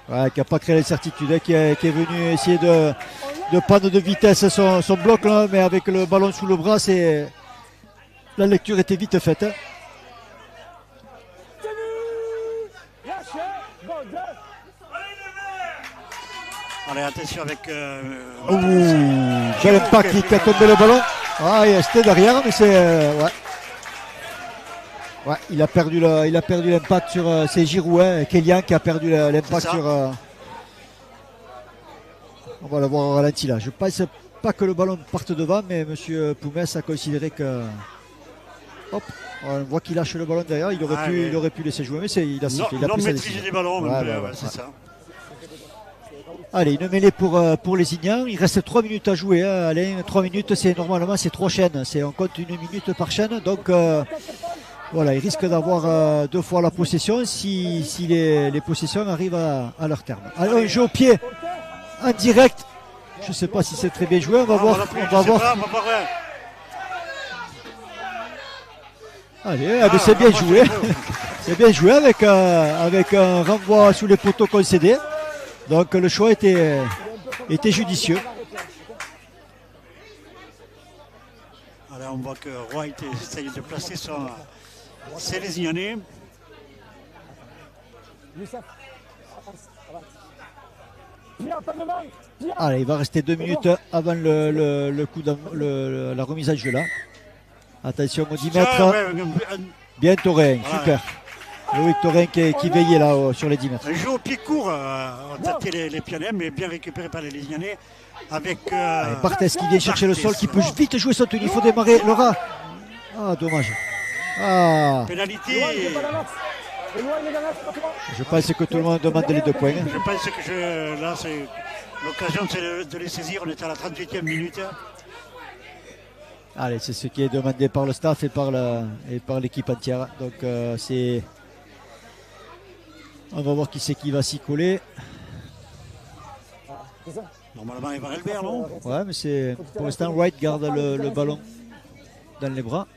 Ouais, qui n'a pas créé l'incertitude, hein, qui est venu essayer de prendre de vitesse son bloc, là, mais avec le ballon sous le bras, la lecture était vite faite. Hein. Allez, attention avec... Quel impact qui a tombé le ballon. Ah, c'était derrière, mais c'est... Ouais, il a perdu l'impact sur c'est Giroud, hein, Kélian qui a perdu l'impact sur... On va le voir au ralenti là. Je pense pas que le ballon parte devant, mais M. Poumès a considéré que... Hop, on voit qu'il lâche le ballon derrière, il aurait pu laisser jouer, mais il a sifflé. Non, maîtriser des ballons, c'est ça. Allez, une mêlée pour les Ignans. Il reste 3 minutes à jouer. Hein. Alain, 3 minutes, normalement c'est 3 chaînes. On compte 1 minute par chaîne. Donc voilà, il risque d'avoir 2 fois la possession si les possessions arrivent à leur terme. Alors, un jeu au pied en direct. Je ne sais pas si c'est très bien joué. On va voir. Allez, c'est bien joué. C'est bien joué avec un renvoi sous les poteaux concédés. Donc le choix était judicieux. Alors on voit que White essaye de placer ses Lésignanais. Allez, il va rester 2 minutes avant le coup la remise à jeu là. Attention au 10 mètres. Bien Taurin, super. Loïc Taurin qui veillait là sur les 10 mètres. Un jeu au pied court, on tâtait les Pianais, mais bien récupéré par les Lésignanais. Avec Barthès qui vient chercher le sol, qui peut vite jouer son tenue. Il faut démarrer Laura. Ah, dommage. Ah. Pénalité. Je pense que tout le monde demande les 2 points. Je pense que là, c'est l'occasion de les saisir. On est à la 38e minute. Allez, c'est ce qui est demandé par le staff et par l'équipe entière. Donc c'est... On va voir qui c'est qui va s'y coller. Normalement, il va Albert, non? Ouais, mais pour l'instant, Wright garde le ballon dans les bras.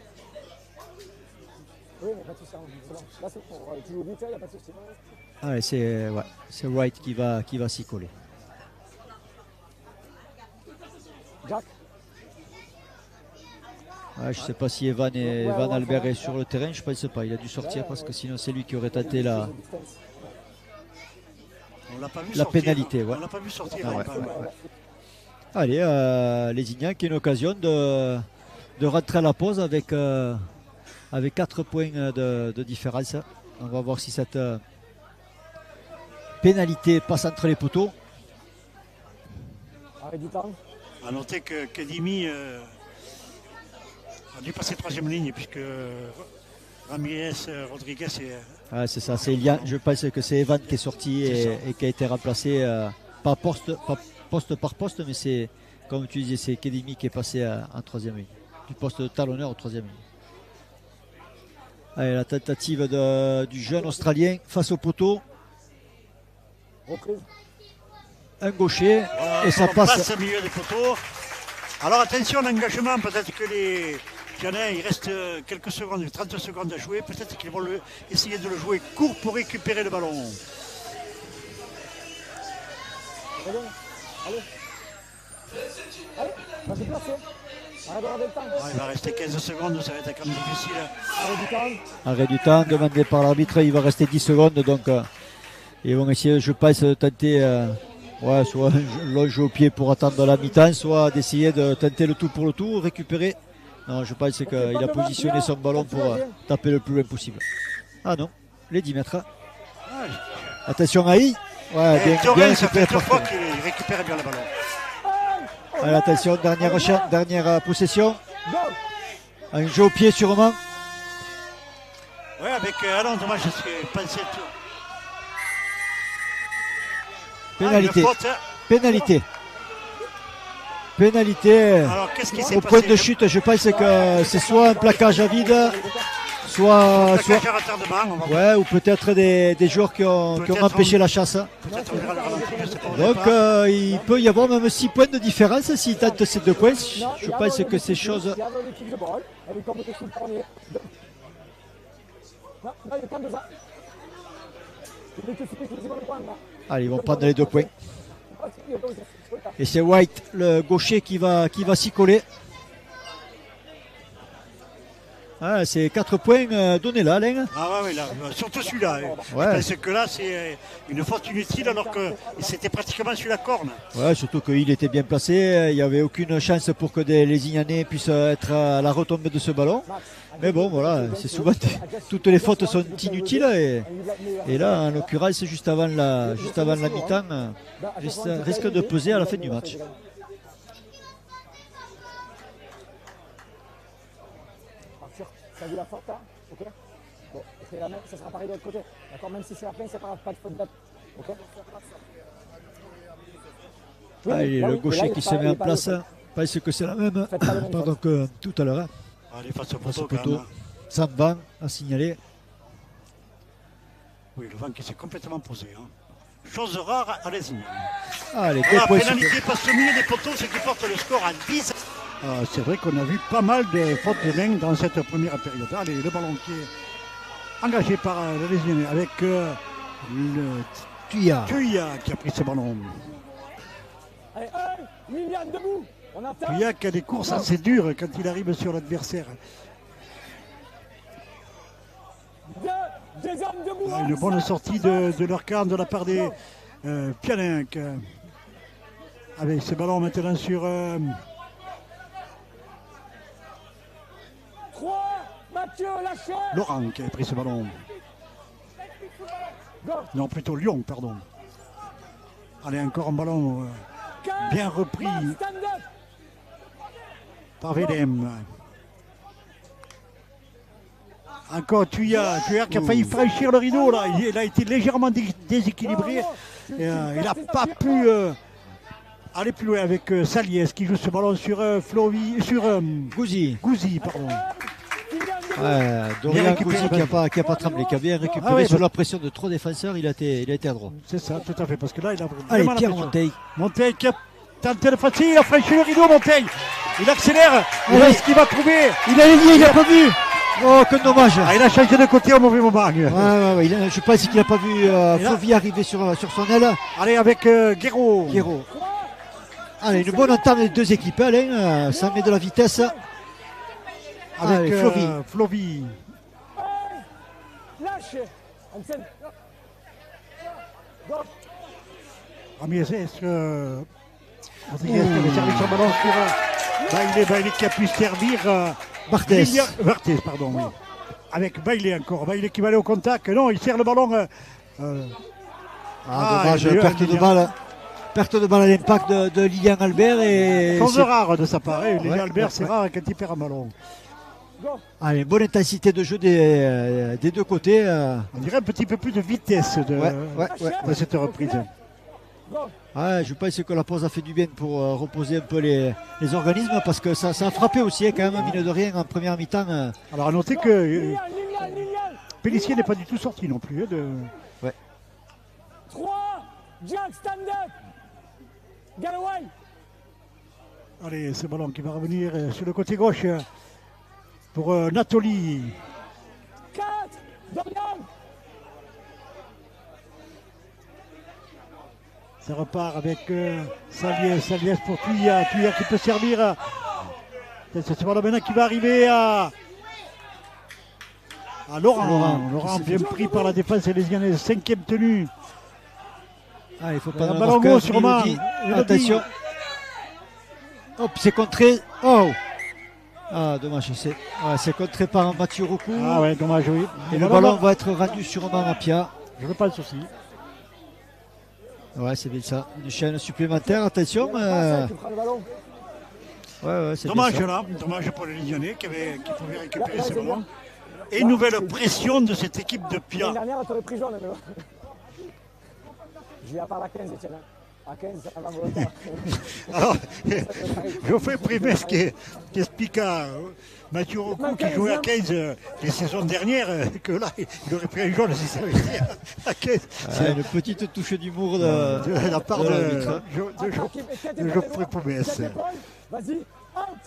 Allez, c'est Wright qui va s'y coller. Ouais, je ne sais pas si Evan Albert est sur le terrain, je ne pense pas. Il a dû sortir parce que sinon c'est lui qui aurait tenté la pénalité. Ouais. On l'a pas vu sortir. Ah, ouais. Allez, les Ignans qui ont une occasion de rentrer à la pause avec 4 points de différence. On va voir si cette pénalité passe entre les poteaux. A noter que Kedimi a dû passer 3e ligne puisque Ramirez Rodriguez est... c'est ça, c'est Elian. Je pense que c'est Evan qui est sorti et qui a été remplacé pas poste par poste, mais c'est, comme tu disais, c'est Kedimi qui est passé en 3e ligne. Du poste de talonneur au 3e ligne. Allez, la tentative du jeune Australien face au poteau. Reprise. Un gaucher Voilà, et ça on passe. au milieu des poteaux. Alors attention, l'engagement, peut-être que les Pianins, il reste quelques secondes, 30 secondes à jouer. Peut-être qu'ils vont essayer de le jouer court pour récupérer le ballon. Allez, allez. Allez, va se placer. Arrête de regarder le temps. Il va rester 15 secondes, ça va être quand même difficile. Arrête du temps. Arrêt du temps demandé par l'arbitre, il va rester 10 secondes. Donc ils vont essayer, je pense, de tenter soit un long jeu au pied pour attendre la mi-temps, soit d'essayer de tenter le tout pour le tout, récupérer. Non, je pense qu'il a positionné son ballon pour taper le plus loin possible. Ah non, les 10 mètres. Attention Aïe. Ouais, bien ça fait récupéré 2 fois par qu'il récupère bien le ballon. Allez, attention, dernière possession. Go. Un jeu au pied sûrement. Ouais, avec Alain, dommage, je pensais tout. Pénalité. Une faute. Pénalité. Pénalité. Alors, qu'est-ce qui s'est Au passé point de chute, je pense que c'est soit un plaquage à vide, soit Plaquage à retardement, on va voir. ouais, ou peut-être des joueurs qui ont Peut-être empêché la chasse. Peut-être on verra le ralenti, je sais pas, on Donc verra. il peut y avoir même 6 points de différence s'il tente ces 2 points. Je pense que ces choses. Il y a l'équipe de ball. Elle est comme au tout le premier. Non, il est pas de ça. Il est que c'est le point, là. Allez, ils vont prendre les 2 points. Et c'est White, le gaucher, qui va s'y coller. Ah, c'est 4 points donnés là, Alain. Ah ouais, là, surtout celui-là. Ouais. Je pense que là, c'est une faute inutile alors que c'était pratiquement sur la corne. Ouais, surtout qu'il était bien placé. Il n'y avait aucune chance pour que les Ignanais puissent être à la retombée de ce ballon. Mais bon, voilà, c'est souvent toutes les fautes sont inutiles. Et là, en l'occurrence, juste avant la mi-temps, risque de peser à la fin du match. Ça a vu la faute, hein? Ok. Bon, c'est la même, ça sera pareil de l'autre côté. D'accord, même si c'est la fin, c'est pas de faute date. Ok. Oui, Allez, bah le oui, gaucher mais là, qui il se est met pas- en il est pas place. le- Parce que c'est la même. Faites pas les mêmes Pardon que tout à l'heure. Allez, face au Face poteau, au quand poteau. même. Ça va à signaler. Oui, le vent qui s'est complètement posé. Hein. Chose rare à l'Esgne. Allez, 2 Voilà, points pénalité supplémentaires. passe au milieu des poteaux, ce qui porte le score à 10. C'est vrai qu'on a vu pas mal de fautes de main dans cette première période. Allez, le ballon qui est engagé par le Lésionais avec le Tuya. Tuya qui a pris ce ballon. Allez, Liliane, debout. On attend. Tuya qui a des courses assez dures quand il arrive sur l'adversaire. Deux hommes debout. Une bonne sortie de leur camp de la part des Pianins. Avec ce ballon maintenant sur 3, Mathieu, lâchez. Laurent qui a pris ce ballon. Go. Non, plutôt Lyon, pardon. Allez, encore un ballon bien repris Stand up. par Vedem. Encore Tuya qui a failli franchir le rideau là. Il a été légèrement déséquilibré. Et, il n'a pas pu aller plus loin avec Saliès qui joue ce ballon sur Gouzi. Gouzi, pardon. Ouais, Dorian récupéré, Gouzi qui a pas tremblé, qui a bien récupéré Ah ouais, sous bah- la pression de 3 défenseurs. Il a été à droit. C'est ça, tout à fait. Parce que là, il a Allez, vraiment la Pierre pression. Monteil. Monteil qui a tenté de facile, il a franchi le rideau, Monteil. Il accélère. Allez. Est-ce qu'il va trouver? Il a lié, il n'a pas vu. Oh, que dommage. Ah, il a changé de côté au mauvais moment. Ouais, je pense qu'il n'a pas vu Fauvi arriver sur son aile. Allez, avec Guéraud. Guéraud. Allez, une bonne entame des 2 équipes, Alain. Ça met de la vitesse. Avec Allez, Flovy. Lâche. Hansen. Go. Ah, mais est-ce que Rodriguez qui avait servi son ballon sur Bailey qui a pu servir Barthès. Barthès, pardon, oui. Avec Bailey encore. Bailey qui va aller au contact. Non, il sert le ballon. Dommage, il y a eu perte un de balle. Perte de balle à l'impact de Lilian Albert. Et chose c'est- rare de sa part. Lilian Ouais, Albert, ouais, c'est ouais. rare quand il perd un ballon. Allez, bonne intensité de jeu des 2 côtés. On dirait un petit peu plus de vitesse de cette reprise. Ouais, je pense que la pause a fait du bien pour reposer un peu les organismes parce que ça a frappé aussi quand même, mine de rien, en première mi-temps. Alors à noter que Liliane. Pélissier n'est pas du tout sorti non plus. 3. Jack, stand up. Get away. Allez, ce ballon qui va revenir sur le côté gauche pour Nathalie. 4. Dorian. Ça repart avec Saliès pour Tuya qui peut servir. C'est ce ballon maintenant qui va arriver à Laurent bien pris par la défense lésianaise, 5e tenue. Ah, il faut pas un ballon gauche sur Romain. Attention. Hop, c'est contré. Oh. Ah, dommage. C'est contré par Mathieu Roucou. Ah ouais, dommage, oui. Et le ballon va être rendu sur Romain Apia. Je veux pas le souci. Ouais, c'est bien ça. Une chaîne supplémentaire, attention. Ouais, c'est dommage bien ça. là, dommage pour les Lyonnais qui pouvaient récupérer ce ballon. Et une nouvelle pression de cette équipe de Pia. L'année dernière, tu aurais pris jaune. Je vais à part la 15, Etienne. À 15, ça va me Alors, Geoffrey Primes qui explique à Mathieu Roucou qui jouait à 15 les saisons dernières, que là, il aurait pris un jaune si ça avait été à 15. C'est une petite touche d'humour de la part de Geoffrey Primes. Vas-y, out.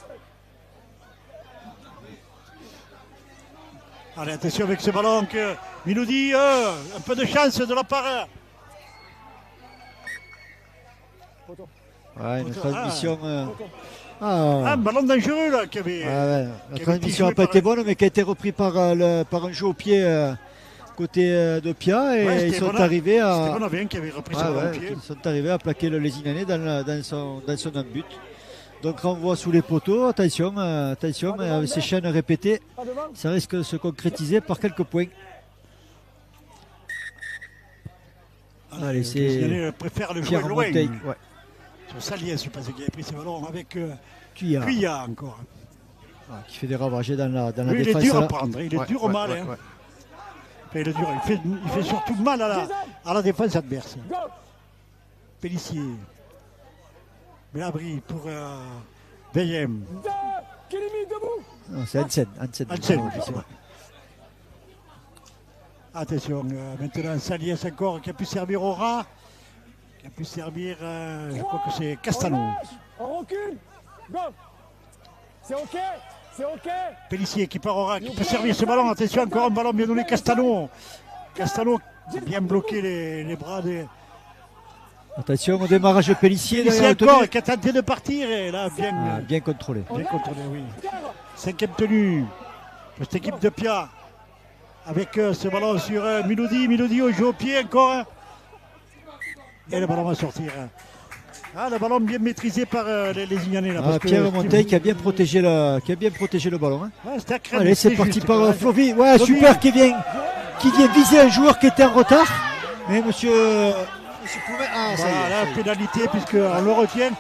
Allez, attention avec ce ballon que Miloudi, un peu de chance de la part. Ouais, une transmission. Un ballon dangereux là qui avait. La transmission n'a pas été bonne, mais qui a été repris par un jeu au pied côté de Pia. Et ils sont arrivés à. C'était Bonavien qui avait repris ce ballon au pied. Ils sont arrivés à plaquer le Lézinanais dans son but. Donc renvoi sous les poteaux, attention, avec ces chaînes répétées, ça risque de se concrétiser par quelques points. Allez, c'est préfère le jouer Pierre loin. Montaigne. Ouais. Sur Saliès, je pense qu'il a pris ce ballon avec Tuya encore. Qui fait des ravages dans la défense. Il est dur à prendre, il est dur au mal. Enfin, il fait surtout mal à la défense adverse. Pellissier. Belabri pour Veillem. C'est Hansen. Attention, maintenant Saliès encore qui a pu servir au rat. Qui a pu servir, je crois que c'est Castano. On recule. Go. C'est ok. Pellissier qui part au rat, qui peut servir ce ballon. Attention, encore un ballon bien donné, Castano. Castano qui a bien bloqué les bras des... Attention au démarrage de Pellissier. Pellissier encore qui a tenté de partir et là bien contrôlé. Bien contrôlé, oui. 5e tenue pour cette équipe de Pia. Avec ce ballon sur Miloudi au jeu au pied encore. Et le ballon va sortir. Le ballon bien maîtrisé par les Lyonnais là. Pierre Montaigne qui a bien protégé le ballon. Allez, c'est parti par Flovy. Ouais, super qui vient viser un joueur qui était en retard. Mais monsieur Poumet, ça y est. La pénalité puisqu'on le retient.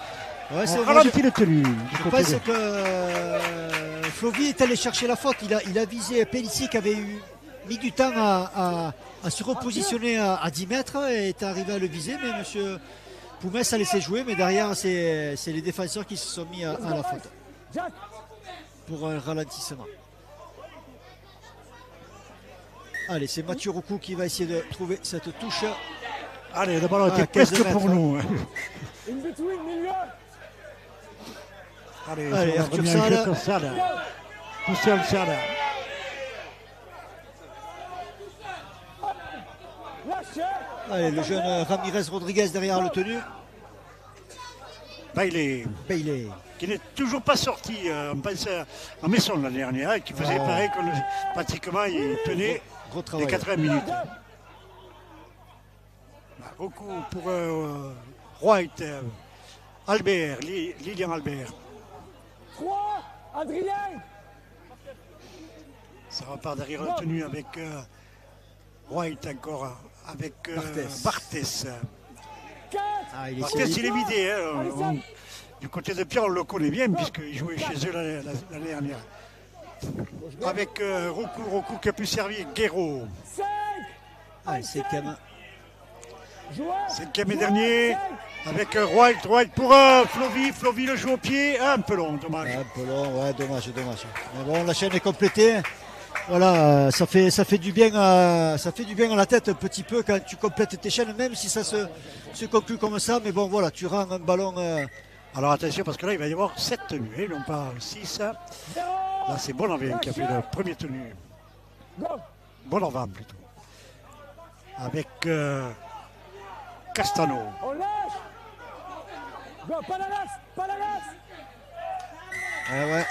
Ouais, on ralentit le tenue. Je pense que Flovy est allé chercher la faute. Il a visé Pellissier qui avait mis du temps à se repositionner à 10 mètres et est arrivé à le viser. Mais monsieur Poumet a laissé jouer. Mais derrière, c'est les défenseurs qui se sont mis à la faute pour un ralentissement. Allez, c'est Mathieu Roucou qui va essayer de trouver cette touche. Allez, le ballon était presque pour nous. In between, milieu. Allez, Arthur Sada. Tout seul, Sada. Allez, le jeune Ramirez Rodriguez derrière le tenu. Bailey. Qui n'est toujours pas sorti. On pense à Messon l'année dernière, qui faisait pareil que pratiquement il tenait les 80 minutes. Beaucoup pour White, Albert, Lilian Albert. 3, Adrien. Ça repart derrière le tenu avec White encore, avec Barthès. Barthès, il est vidé. Du côté de Pierre, on le connaît bien puisqu'il jouait chez eux l'année dernière. Avec Roucou qui a pu servir Guéraud. Cinquième et dernier avec White pour Flovy le joue au pied, un peu long, dommage. Un peu long, ouais, dommage. Mais bon, la chaîne est complétée. Voilà, ça fait du bien à la tête un petit peu quand tu complètes tes chaînes, même si ça se conclut comme ça. Mais bon, voilà, tu rends un ballon. Alors attention, parce que là, il va y avoir 7 tenues, non pas 6. Là, c'est Bonavent qui a fait le premier tenue. Bonavent plutôt. Avec Castano. On lâche. Go, pas la laisse, pas la laisse. Ouais.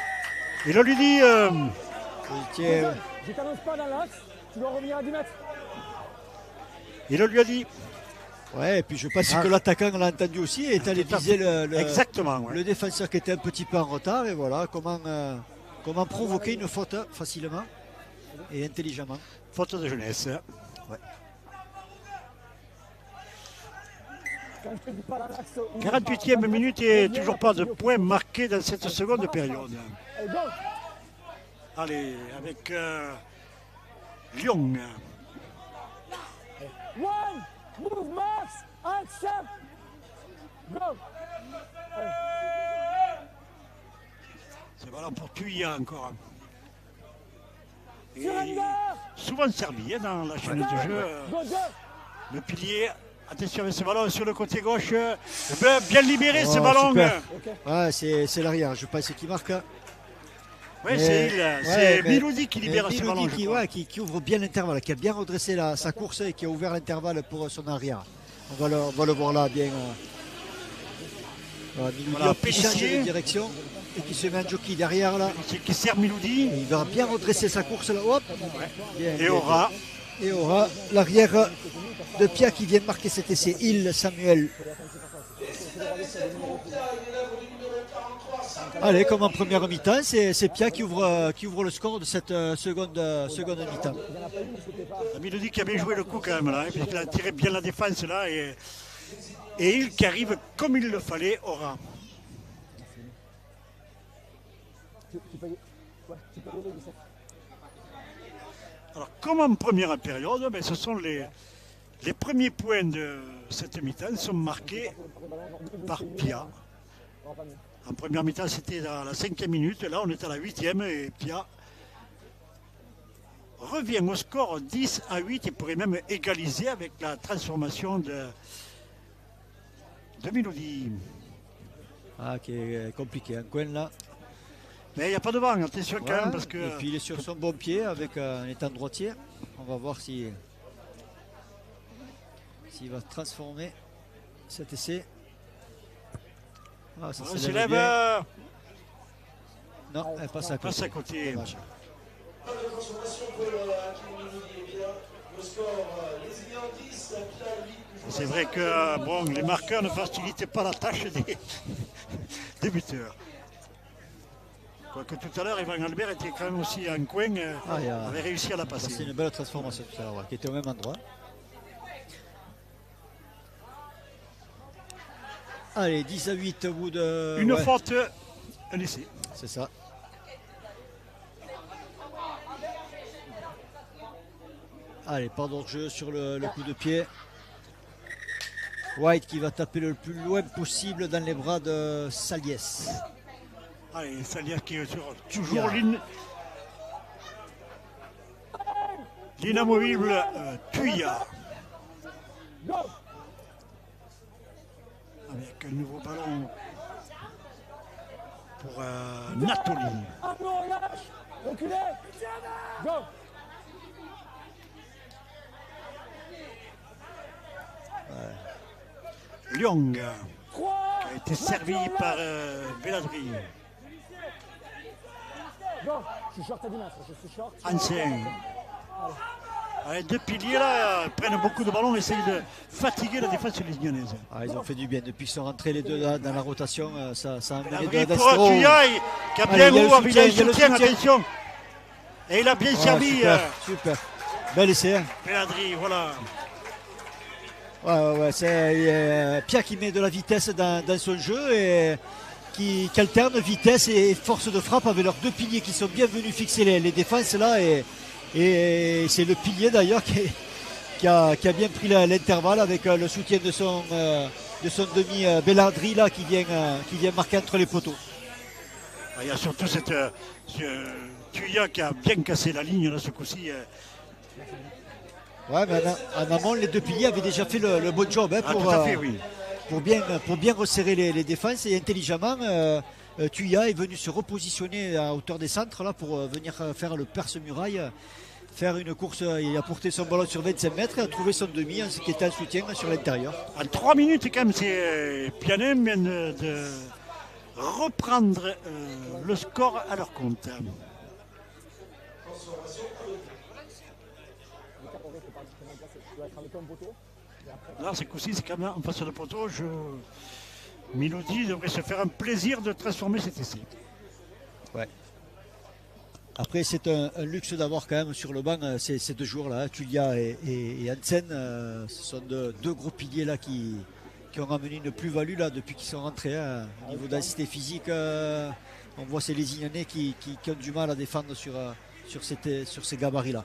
Et là, lui dit... Tiens, Je t'annonce pas dans l'axe, tu dois revenir à 10 mètres. il lui a dit... ouais, et puis je pense que l'attaquant l'a entendu aussi et est allé viser Exactement, ouais. le défenseur qui était un petit peu en retard. Et voilà, comment provoquer une faute facilement et intelligemment. Faute de jeunesse. Ouais. Quand je te dis pas dans l'axe, 48e minute et toujours pas de points marqués dans cette seconde période. Allez, go. Allez, avec Lyon. One, move, Max, accept. Go. C'est ballon pour Tuya encore. Et Surrender. souvent servi dans la chaîne de jeu. Go, go. Le pilier. Attention avec ce ballon sur le côté gauche. Bien libéré ce Oh, ballon. super. Ouais, c'est l'arrière, je pense qu'il marque. Oui, c'est mais- Miloudi qui libère ce ballon. Miloudi je crois. qui ouvre bien l'intervalle, qui a bien redressé sa course et qui a ouvert l'intervalle pour son arrière. On va le voir là bien. Miloudi Voilà, qui change Pélissier. de direction et qui se met un jockey derrière là. C'est qui sert Miloudi. Il va bien redresser sa course là. Hop. Bien, Et bien, Aura. bien. Et aura l'arrière de Pia qui vient de marquer cet essai. Il Samuel. Allez, comme en première mi-temps, c'est Pia qui ouvre le score de cette seconde mi-temps. Miloudi qui a bien joué le coup quand même là, puisqu'il a tiré bien la défense là et il qui arrive comme il le fallait, Aura. Alors comme en première période, ben, ce sont les premiers points de cette mi-temps sont marqués par Pia. En première mi-temps c'était à la 5e minute, là on est à la 8e et Pia revient au score 10-8 et pourrait même égaliser avec la transformation de Miloudi. Ah, qui est compliqué, un coin là. Mais il n'y a pas de vent, attention quand même parce que... Et puis il est sur son bon pied avec un étant droitier. On va voir s'il va transformer cet essai. Ah, ça on s'élève s'élève bien. Non, elle passe à côté. passe à côté. Dommage. C'est vrai que bon, les marqueurs ne facilitent pas la tâche des buteurs. Quoique tout à l'heure, Evan Albert était quand même aussi en coin, avait réussi à la passer. C'est une belle transformation tout à l'heure, qui était au même endroit. Allez, 10-8 au bout de... Une faute, un essai. C'est ça. Allez, pardon de jeu sur le coup de pied. White qui va taper le plus loin possible dans les bras de Saliès. Allez, Saliès qui est toujours l'inamovible Tuya. Avec un nouveau ballon pour Natoli. Arnaud, lâche. Reculez. Go. Lyon, qui a été servi par Belladri. Go. Je suis short à 10 mètres, je suis short. Ancien. Allez, deux piliers là prennent beaucoup de ballons et essayent de fatiguer la défense lyonnaise. Ah, ils ont fait du bien. Depuis qu'ils sont rentrés les deux là, dans la rotation, ça a amené de Belladri la pour Tuyaï, qui a bien il y a le gros, il a soutien, le soutien, attention. Et il a bien servi. Super. Bel essai. Hein. Belladri, voilà. Ouais, c'est Pierre qui met de la vitesse dans son jeu et qui alterne vitesse et force de frappe avec leurs deux piliers qui sont bien venus fixer les défenses là et c'est le pilier d'ailleurs qui a bien pris l'intervalle avec le soutien de son demi Belladri là qui vient marquer entre les poteaux. Il y a surtout Tuya qui a bien cassé la ligne là ce coup-ci. Ouais, mais en amont, les deux piliers avaient déjà fait le bon job hein, Tout à fait, oui. pour bien resserrer les défenses. Et intelligemment, Tuya est venu se repositionner à hauteur des centres là, pour venir faire le perce-muraille, faire une course. Il a porté son ballon sur 25 mètres et a trouvé son demi, ce qui était un soutien sur l'intérieur. En 3 minutes, quand même, c'est Pianin vient de reprendre le score à leur compte. Là, ce coup-ci, c'est quand même en face de poteau. Milodi devrait se faire un plaisir de transformer cet essai. Ouais. Après, c'est un luxe d'avoir quand même sur le banc ces deux joueurs-là, Tulia et Hansen. Ce sont deux gros piliers là qui ont ramené une plus-value là depuis qu'ils sont rentrés. Au niveau densité physique, on voit ces Lésignanais qui ont du mal à défendre sur ces gabarits-là.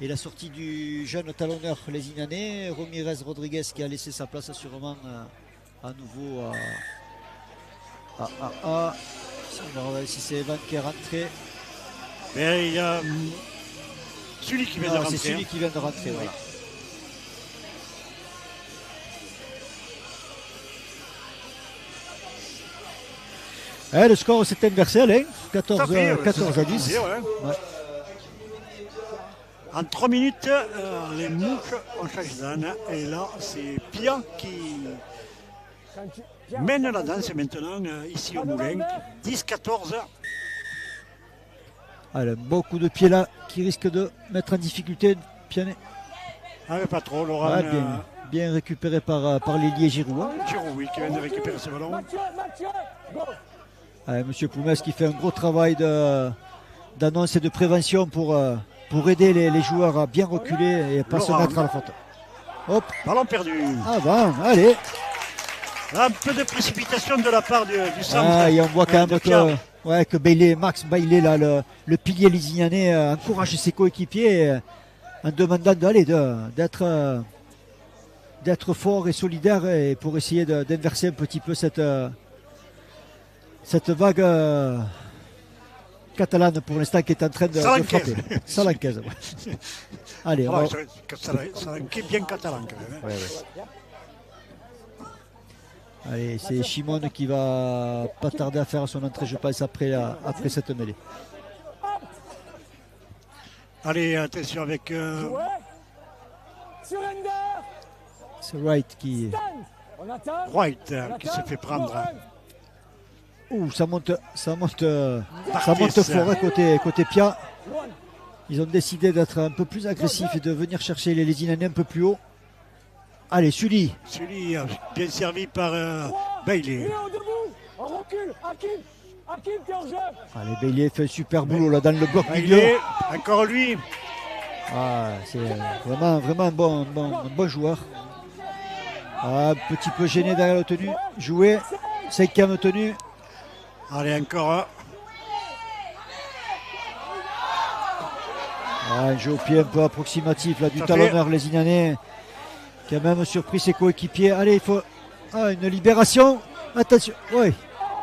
Et la sortie du jeune talonneur Lésignanais, Ramirez Rodriguez, qui a laissé sa place sûrement à nouveau à on va regarder si c'est Evan qui est rentré. Mais il y a celui qui vient de rentrer. C'est celui qui vient de rentrer, voilà. Le score s'est inversé, Alain. 14 à 10. Ouais. En 3 minutes, les mouches ont changé d'âne. Et là, c'est Pia qui mène la danse maintenant, ici au Moulin. 10-14. Allez, beaucoup de pieds là qui risquent de mettre en difficulté Pianet. Ah, mais pas trop, Laurent. Ouais, bien récupéré par l'ailier Giroud. Hein. Giroud, oui, qui vient de récupérer ce ballon. Allez, Monsieur Poumès qui fait un gros travail d'annonce et de prévention pour aider les joueurs à bien reculer et pas se mettre à la faute. Hop. Ballon perdu. Ah ben, allez. Là, un peu de précipitation de la part du centre. Et on voit quand même que Max Bailey, là, le pilier lésignanais, encourage ses coéquipiers en demandant d'être fort et solidaire et pour essayer d'inverser un petit peu cette vague catalane pour l'instant qui est en train de frapper. Salanquaise. Ouais. Allez, Salanquais bien catalan quand même. Ouais. Allez, c'est Chimone qui va pas tarder à faire son entrée, je pense, après cette mêlée. Allez, attention avec... C'est Wright qui se fait prendre. Ça monte fort côté Pia. Ils ont décidé d'être un peu plus agressifs et de venir chercher les Lésignanais un peu plus haut. Allez, Sully. Sully, bien servi par Bailey. Allez, Bailey fait un super boulot là dans le bloc Bailey, milieu. encore lui. C'est vraiment un bon joueur. Un petit peu gêné derrière la tenue. Joué. 5e tenue. Allez, encore. Un jeu au pied un peu approximatif là, du talonneur Lésignanais qui a même surpris ses coéquipiers. Allez, il faut une libération. Attention. Oui,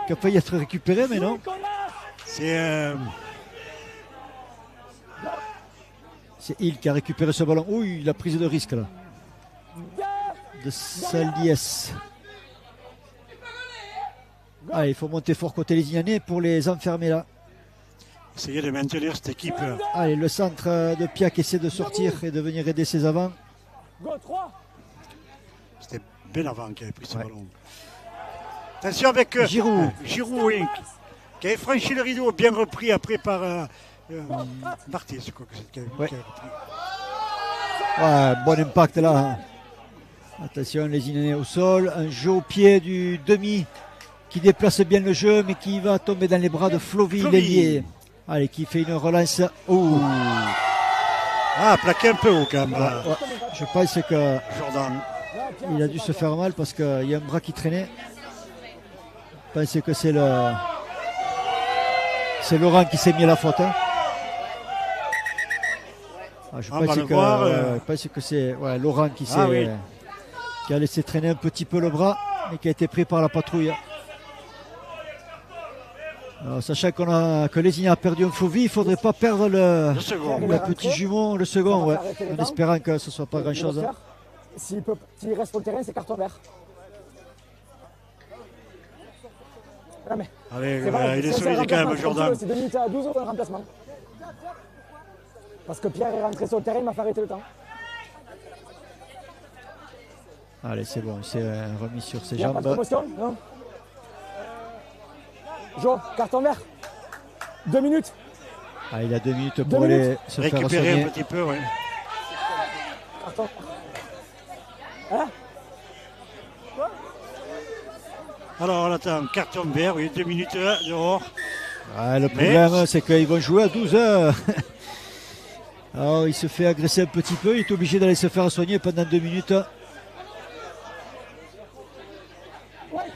qui a failli être récupéré, mais non. C'est Hill qui a récupéré ce ballon. Oui, la prise de risque là. De Saliès. Allez, il faut monter fort côté Lésignanais pour les enfermer là. Essayer de maintenir cette équipe. Allez, le centre de Pia qui essaie de sortir et de venir aider ses avants. C'était bien avant qu'il avait pris ce ballon. Attention avec Giroud. Oui, qui avait franchi le rideau, bien repris après par Marty, c'est quoi que c'est qui avait repris. Bon impact là. Attention, Lésignanais au sol. Un jeu au pied du demi qui déplace bien le jeu, mais qui va tomber dans les bras de Flovy, l'ailier. Allez, qui fait une relance. Plaqué un peu haut quand même. Je pense que Jordan. Il a dû se faire mal parce qu'il y a un bras qui traînait. Je pense que c'est Laurent qui s'est mis à la faute. Hein. Je pense que c'est Laurent qui a laissé traîner un petit peu le bras et qui a été pris par la patrouille. Alors, sachant que Lézignan a perdu un Fauvi, il ne faudrait pas perdre le petit jumeau, le second, ouais, en espérant que ce ne soit pas grand-chose. Hein. S'il reste sur le terrain, c'est carton vert. Allez, il est solide quand même, Jordan. C'est 2 minutes à 12 euros le remplacement. Parce que Pierre est rentré sur le terrain, il m'a fait arrêter le temps. Allez, c'est bon, c'est remis sur ses Il n'y a jambes. pas de promotion, non? Jo, carton vert. 2 minutes. Ah, il a 2 minutes pour aller se faire récupérer soigner. un petit peu, oui. Carton. Hein? Alors on attend carton vert, oui, 2 minutes dehors. Ah, le problème, c'est qu'ils vont jouer à 12 heures. Alors, il se fait agresser un petit peu, il est obligé d'aller se faire soigner pendant 2 minutes.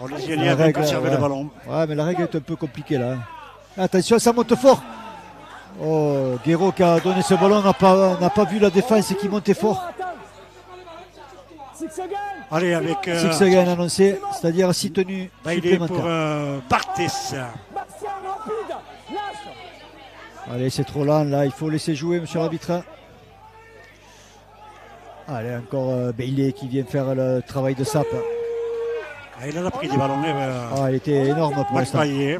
On les Lyonnais avaient conservé le ballon. Ouais, mais la règle est un peu compliquée là. Attention, ça monte fort. Oh, Guéraud qui a donné ce ballon n'a pas vu la défense qui montait fort. Allez, avec. 6 again annoncé, c'est-à-dire 6 tenues il est pour supplémentaires. Barthès. Allez, c'est trop lent là, il faut laisser jouer, monsieur l'arbitre. Allez, encore Bailey qui vient faire le travail de sape. Ah, il en a pris des ballons. Il était énorme pour l'instant. Ouais.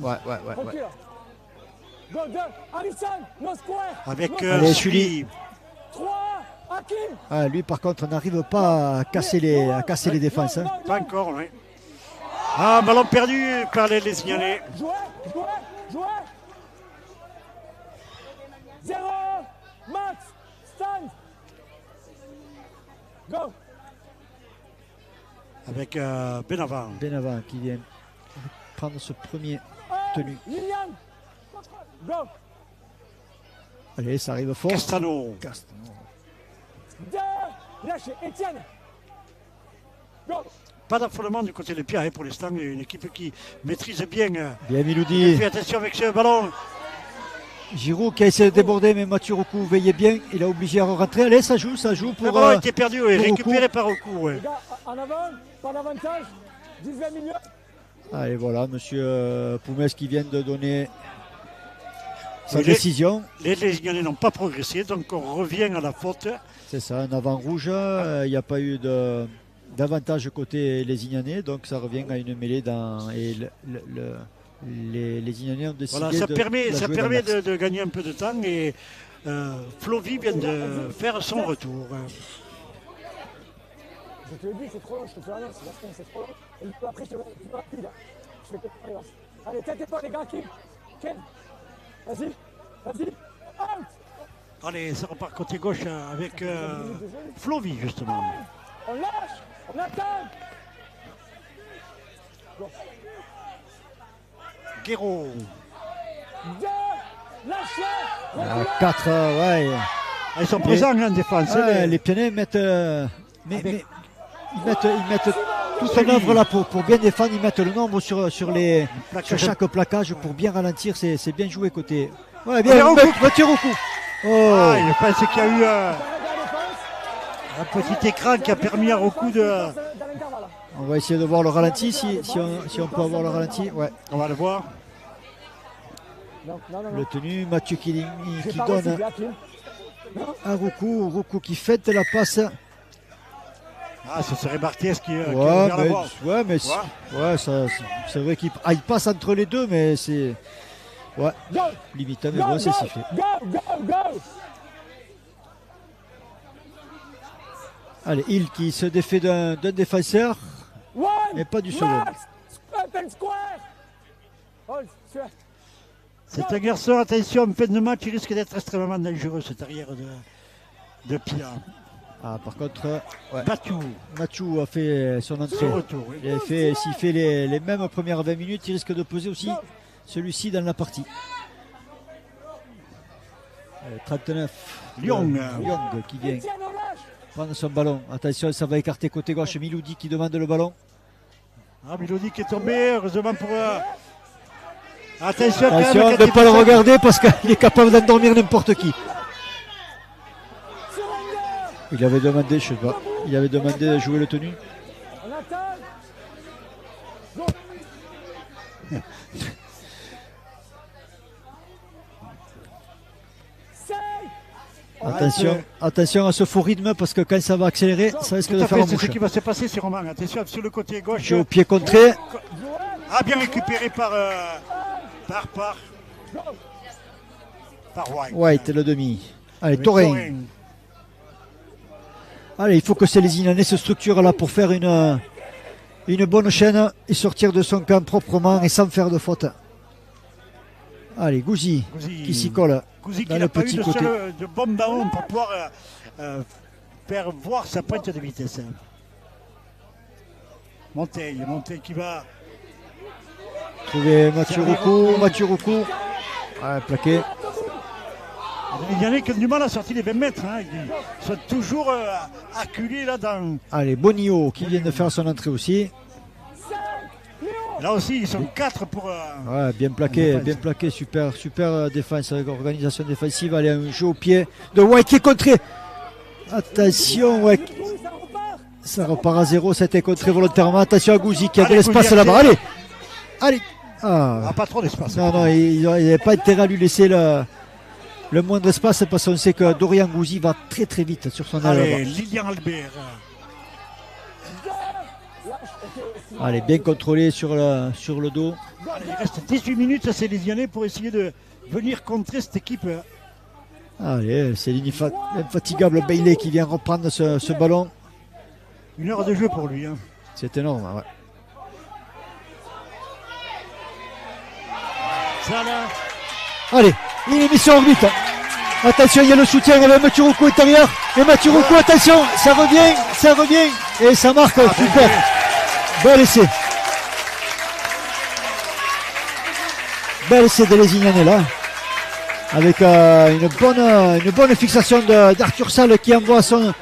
Avec Sully. Lui par contre n'arrive pas à casser les défenses. Hein. Pas encore, oui. Ah, ballon perdu par les Lézignanais. Jouez. 0, Max, stand. Go. Avec Benavent. Benavent qui vient prendre ce premier tenu. Lilian. Go. Allez, ça arrive fort. Castano. 2, lâchez, Étienne. Go. Pas d'affolement du côté de Pierre pour l'instant. Une équipe qui maîtrise bien. Bien Miloudi. Fais attention avec ce ballon. Giroud qui a essayé de déborder, mais Mathieu Roucou veillait bien. Il a obligé à rentrer. Allez, ça joue pour. Le ballon a été perdu, récupéré Roucou. par Roucou. Ouais. Les gars, en avant, pas d'avantage. 10-20 minutes. Allez, voilà, monsieur Poumès qui vient de donner sa décision. Les Lézignanais n'ont pas progressé, donc on revient à la faute. C'est ça, un avant rouge. Il n'y a pas eu d'avantage côté Lézignanais, donc ça revient à une mêlée et les Lézignanais ont décidé Voilà, ça permet de de gagner un peu de temps et Flovy vient de faire son retour. Je te le dis, c'est trop long, je te fais rien, c'est trop long. Et après, je te fais rapide. Je fais que allez, tête-toi les gars, Kim. Vas-y. Out. Allez, ça repart côté gauche avec Flovy justement. On lâche, on attend. Guéraud. 2, lâchez. 4, ouais. Ils sont présents en défense. Les Pianais mettent, ils mettent toute en œuvre là pour bien défendre. Ils mettent le nombre sur chaque plaquage pour bien ralentir. C'est bien joué côté. Ouais, bien, Mathieu Roucou. Oh. Je pense qu'il y a eu un petit écran qui a permis à Roucou de. On va essayer de voir le ralenti si on peut avoir le ralenti. Ouais. On va le voir. Non. Le tenu, Mathieu qui donne à Roucou. Roucou qui fête la passe. Ah, ce serait Barthez qui a ouais, mais ouais. C'est vrai qu'il passe entre les deux, mais c'est. Ouais, limite, mais bon, c'est sifflé. Go. Allez, Hill qui se défait d'un défenseur, mais pas du second. C'est un garçon, attention, en fin de match, il risque d'être extrêmement dangereux, cette arrière de Pierre. Ah, par contre, Mathieu a fait son entrée. Retour, oui. S'il fait les mêmes premières 20 minutes, il risque de peser aussi celui-ci dans la partie. 39. Young qui vient prendre son ballon. Attention, ça va écarter côté gauche. Miloudi qui demande le ballon. Miloudi qui est tombé, heureusement pour. Attention de ne pas le regarder parce qu'il est capable d'endormir n'importe qui. Il avait demandé, je sais pas, de jouer le tenu. Attention à ce faux rythme parce que quand ça va accélérer, ça risque de faire la C'est mouche. ce qui va se passer sur Romain. Attention sur le côté gauche. Jeu au pied contré. Bien récupéré par White. White, le demi. Allez, Taurein. Allez, il faut que ces Lézignanais se structurent là pour faire une bonne chaîne et sortir de son camp proprement et sans faire de faute. Allez, Gouzi qui s'y colle Gouzi dans qui le n'a pas eu petit côté. de bon ballon pour pouvoir faire voir sa pointe de vitesse. Monteil qui va trouver Mathieu Roucou. Plaqué. Les Lyonnais qui ont du mal à sortir les 20 mètres. Ils sont toujours acculés là dans. Allez, Bonio qui vient de faire son entrée aussi. Là aussi, ils sont 4 pour. Ouais, bien plaqué, super défense, organisation défensive. Allez, un jeu au pied de White qui est contré. Attention, ouais. Ça repart à 0, ça a été contré volontairement. Attention à Gouzi qui a de l'espace là-bas. Allez. Pas trop d'espace. Non, il n'avait pas intérêt à lui laisser le moindre espace parce qu'on sait que Dorian Gouzi va très très vite sur son aile. Allez, Lilian Albert. Allez, bien contrôlé sur le dos. Allez, il reste 18 minutes à ces Lézignanais pour essayer de venir contrer cette équipe. Allez, c'est l'infatigable Bailey qui vient reprendre ce ballon. 1 heure de jeu pour lui. C'est énorme, ouais. Ça là. Allez, il est mis sur orbite. Attention, il y a le soutien avec Mathieu Roucou intérieur. Et Mathieu Roucou, attention, ça revient. Et ça marque, super. Bel essai. Bel essai de Lézignanais là. Avec une bonne fixation d'Arthur Salle qui envoie son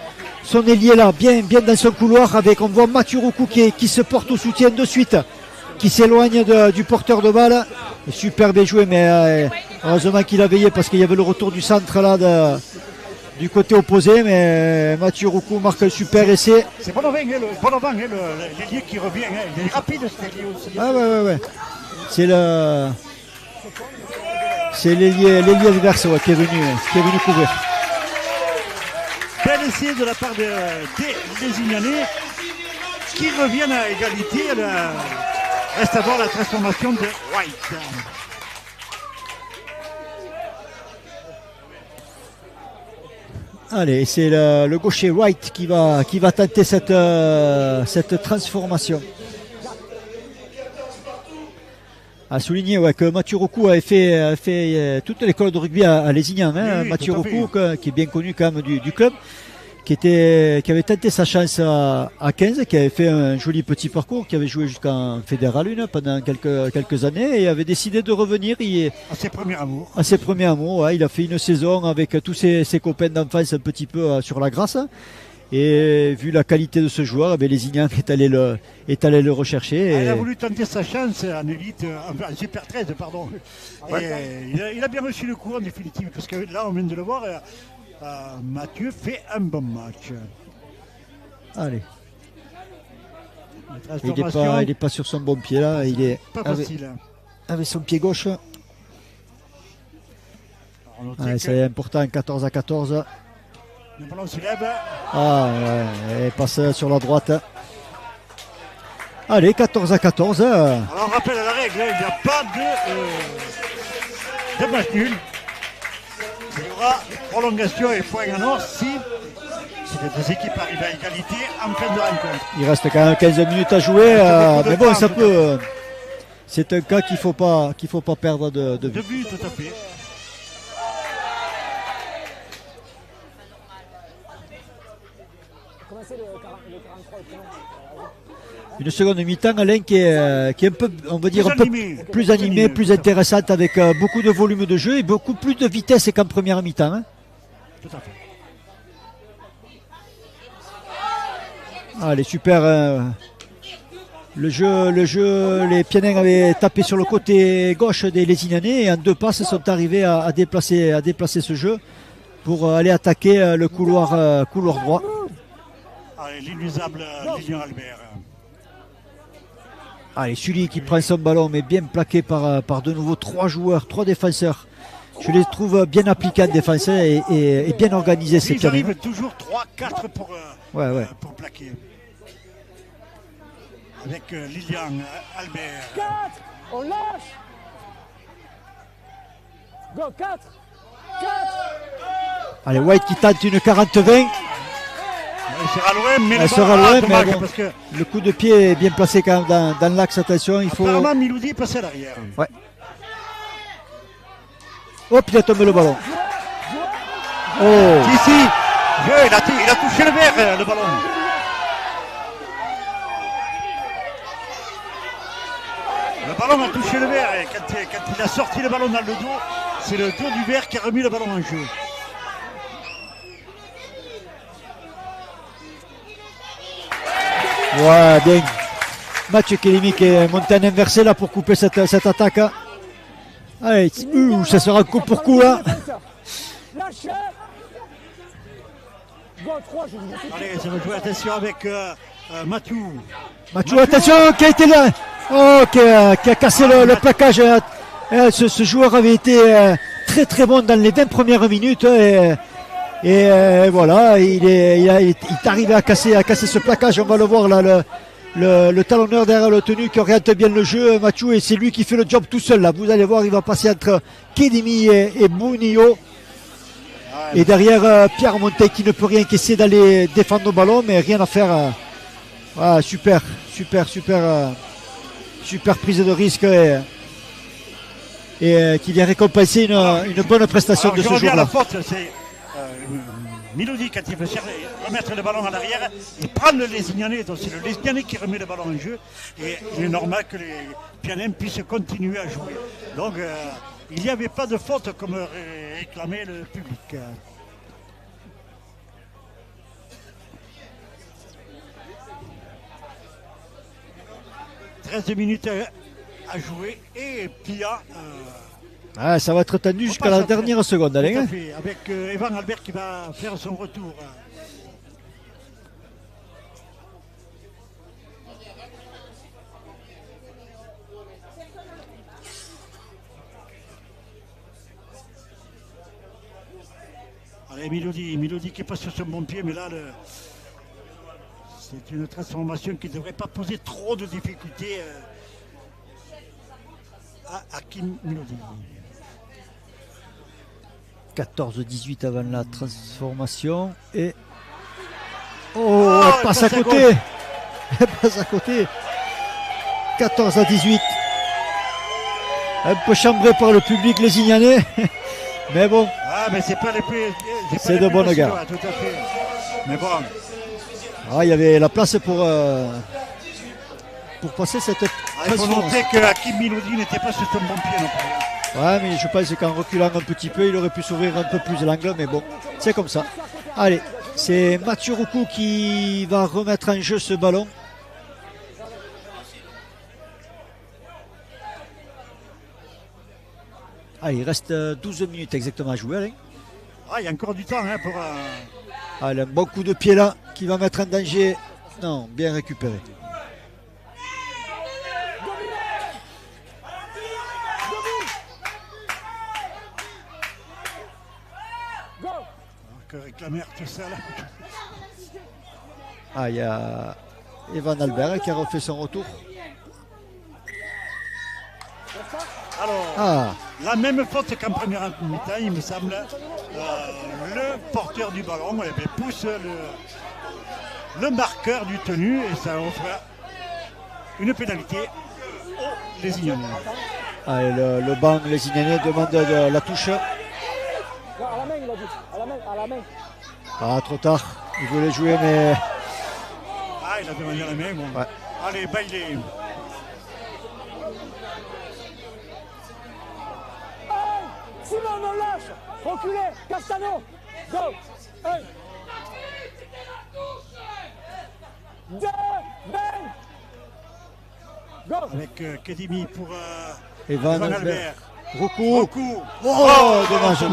ailier là, bien dans son couloir. On voit Mathieu Roucou qui se porte au soutien de suite, qui s'éloigne du porteur de balle. Super bien joué, mais heureusement qu'il a veillé parce qu'il y avait le retour du centre là du côté opposé, mais Mathieu Roucou marque un super essai. C'est Bonovan, l'ailier qui revient. Il est rapide cet ailier aussi. Ouais. C'est l'ailier adverse qui est venu couvrir. Bel essai de la part des Lézignanais qui reviennent à égalité. Reste à voir la transformation de White. Allez, c'est le gaucher White qui va tenter cette transformation. À souligner que Mathieu Roucou a fait toute l'école de rugby à Lézignan. Oui, Mathieu Roucou, qui est bien connu quand même du club, qui avait tenté sa chance à 15, qui avait fait un joli petit parcours, qui avait joué jusqu'en Fédéral 1 pendant quelques années et avait décidé de revenir à ses premiers amours. Ouais, il a fait une saison avec tous ses copains d'enfance un petit peu sur la Grasse. Et vu la qualité de ce joueur, Lézignan est allé le rechercher. Il a voulu tenter sa chance en élite, en Super 13, pardon. Et il a bien reçu le coup en définitive, parce que là on vient de le voir. Mathieu fait un bon match. Allez. Il n'est pas sur son bon pied là. Il est pas facile. Avec son pied gauche. C'est important, 14-14. Le ballon se lève. Il passe sur la droite. Allez, 14-14. Alors on rappelle la règle, il n'y a pas de match nul. Il y aura prolongation et point en or si les deux équipes arrivent à égalité en fin de rencontre. Il reste quand même 15 minutes à jouer, mais bon, ça peut. C'est un cas qu'il ne faut pas perdre de vue. De vue, tout à fait. Une seconde mi-temps, Alain, qui est un peu, on va dire, plus animée, plus intéressante, avec beaucoup de volume de jeu et beaucoup plus de vitesse qu'en première mi-temps. Tout à fait. Allez, super. Le jeu, les Pianins avaient tapé sur le côté gauche des Lézignanais et en 2 passes sont arrivés à déplacer ce jeu pour aller attaquer le couloir droit. Allez, l'inusable Lilian Albert. Allez, Sully qui prend son ballon, mais bien plaqué par de nouveau 3 joueurs, 3 défenseurs Je les trouve bien appliqués en défense et bien organisés ces Ils Pianins. arrivent toujours 3-4 pour plaquer. Avec Lilian, Albert. 4, on lâche. Go, 4. Allez, White qui tente une 40-20. Il sera loin, mais Elle sera loin, mais bon, parce que le coup de pied est bien placé quand même dans l'axe. Attention, il faut. apparemment Miloudi est passé à l'arrière. Ouais. Hop, il a tombé le ballon. Oh, Ici, il a touché le verre, le ballon. Le ballon a touché le verre et quand il a sorti le ballon dans le dos, c'est le dos du verre qui a remis le ballon en jeu. ouais, bien. Mathieu Kelimi qui est monté en inversé là pour couper cette attaque. Allez, ça sera coup pour coup là. Lâchez. Go, 3, je vous dis. Allez, ça va jouer, attention avec Mathieu. Mathieu, attention, qui a été là. Oh, qui a cassé le plaquage. Ce joueur avait été très très bon dans les 20 premières minutes. Et voilà, il est arrivé à casser ce plaquage. On va le voir là, le talonneur derrière le tenu qui oriente bien le jeu, Mathieu, et c'est lui qui fait le job tout seul là. Vous allez voir, il va passer entre Kedimi et Bounio. Et derrière Pierre Montet qui ne peut rien encaisser d'aller défendre nos ballons, mais rien à faire. Voilà, super prise de risque et qui vient récompenser une bonne prestation de ce jour-là. La jour-là. faute, c'est Miloudi quand il veut remettre le ballon à l'arrière, il prend le Lézignanais, donc c'est le Lézignanais qui remet le ballon en jeu et il est normal que les Pianins puissent continuer à jouer. Donc il n'y avait pas de faute comme réclamait le public. 13 minutes à jouer et Pia. Ça va être tendu jusqu'à la dernière seconde, Alain. Avec Evan Albert qui va faire son retour. Allez, Miloudi qui passe sur son bon pied, mais là, c'est une transformation qui ne devrait pas poser trop de difficultés à Kim Miloudi. 14-18 avant la transformation et elle passe à côté. Elle passe à côté. 14-18. Un peu chambré par le public lézignanais. Mais bon. Mais c'est pas les plus. C'est de bonne guerre. Tout à fait. Mais bon. Il y avait la place pour passer cette. Il faut noter que Hakim Miloudi n'était pas sur son bon pied non plus. Ouais, mais je pense qu'en reculant un petit peu, il aurait pu s'ouvrir un peu plus l'angle, mais bon, c'est comme ça. Allez, c'est Mathieu Roucou qui va remettre en jeu ce ballon. Allez, il reste 12 minutes exactement à jouer, Alain. Il y a encore du temps pour. Allez, un bon coup de pied là qui va mettre en danger. Non, bien récupéré. Que réclamer tout ça là. Il y a Evan Albert qui a refait son retour. Alors, la même faute qu'en première mi-temps, il me semble. Le porteur du ballon pousse le marqueur du tenu et ça offre une pénalité aux Lézignanais. Allez, le banc Lézignanais demande de la touche. Non, à la main, il a dit. À la main. Trop tard. Il voulait jouer, mais. Il a demandé à la main. Bon. Ouais. Allez, Bailey. Simon, on lâche. Reculez. Castano. Go. 1. 2. Ben. Go. Avec Kedimi pour Evan Albert. Roucou. Dommage.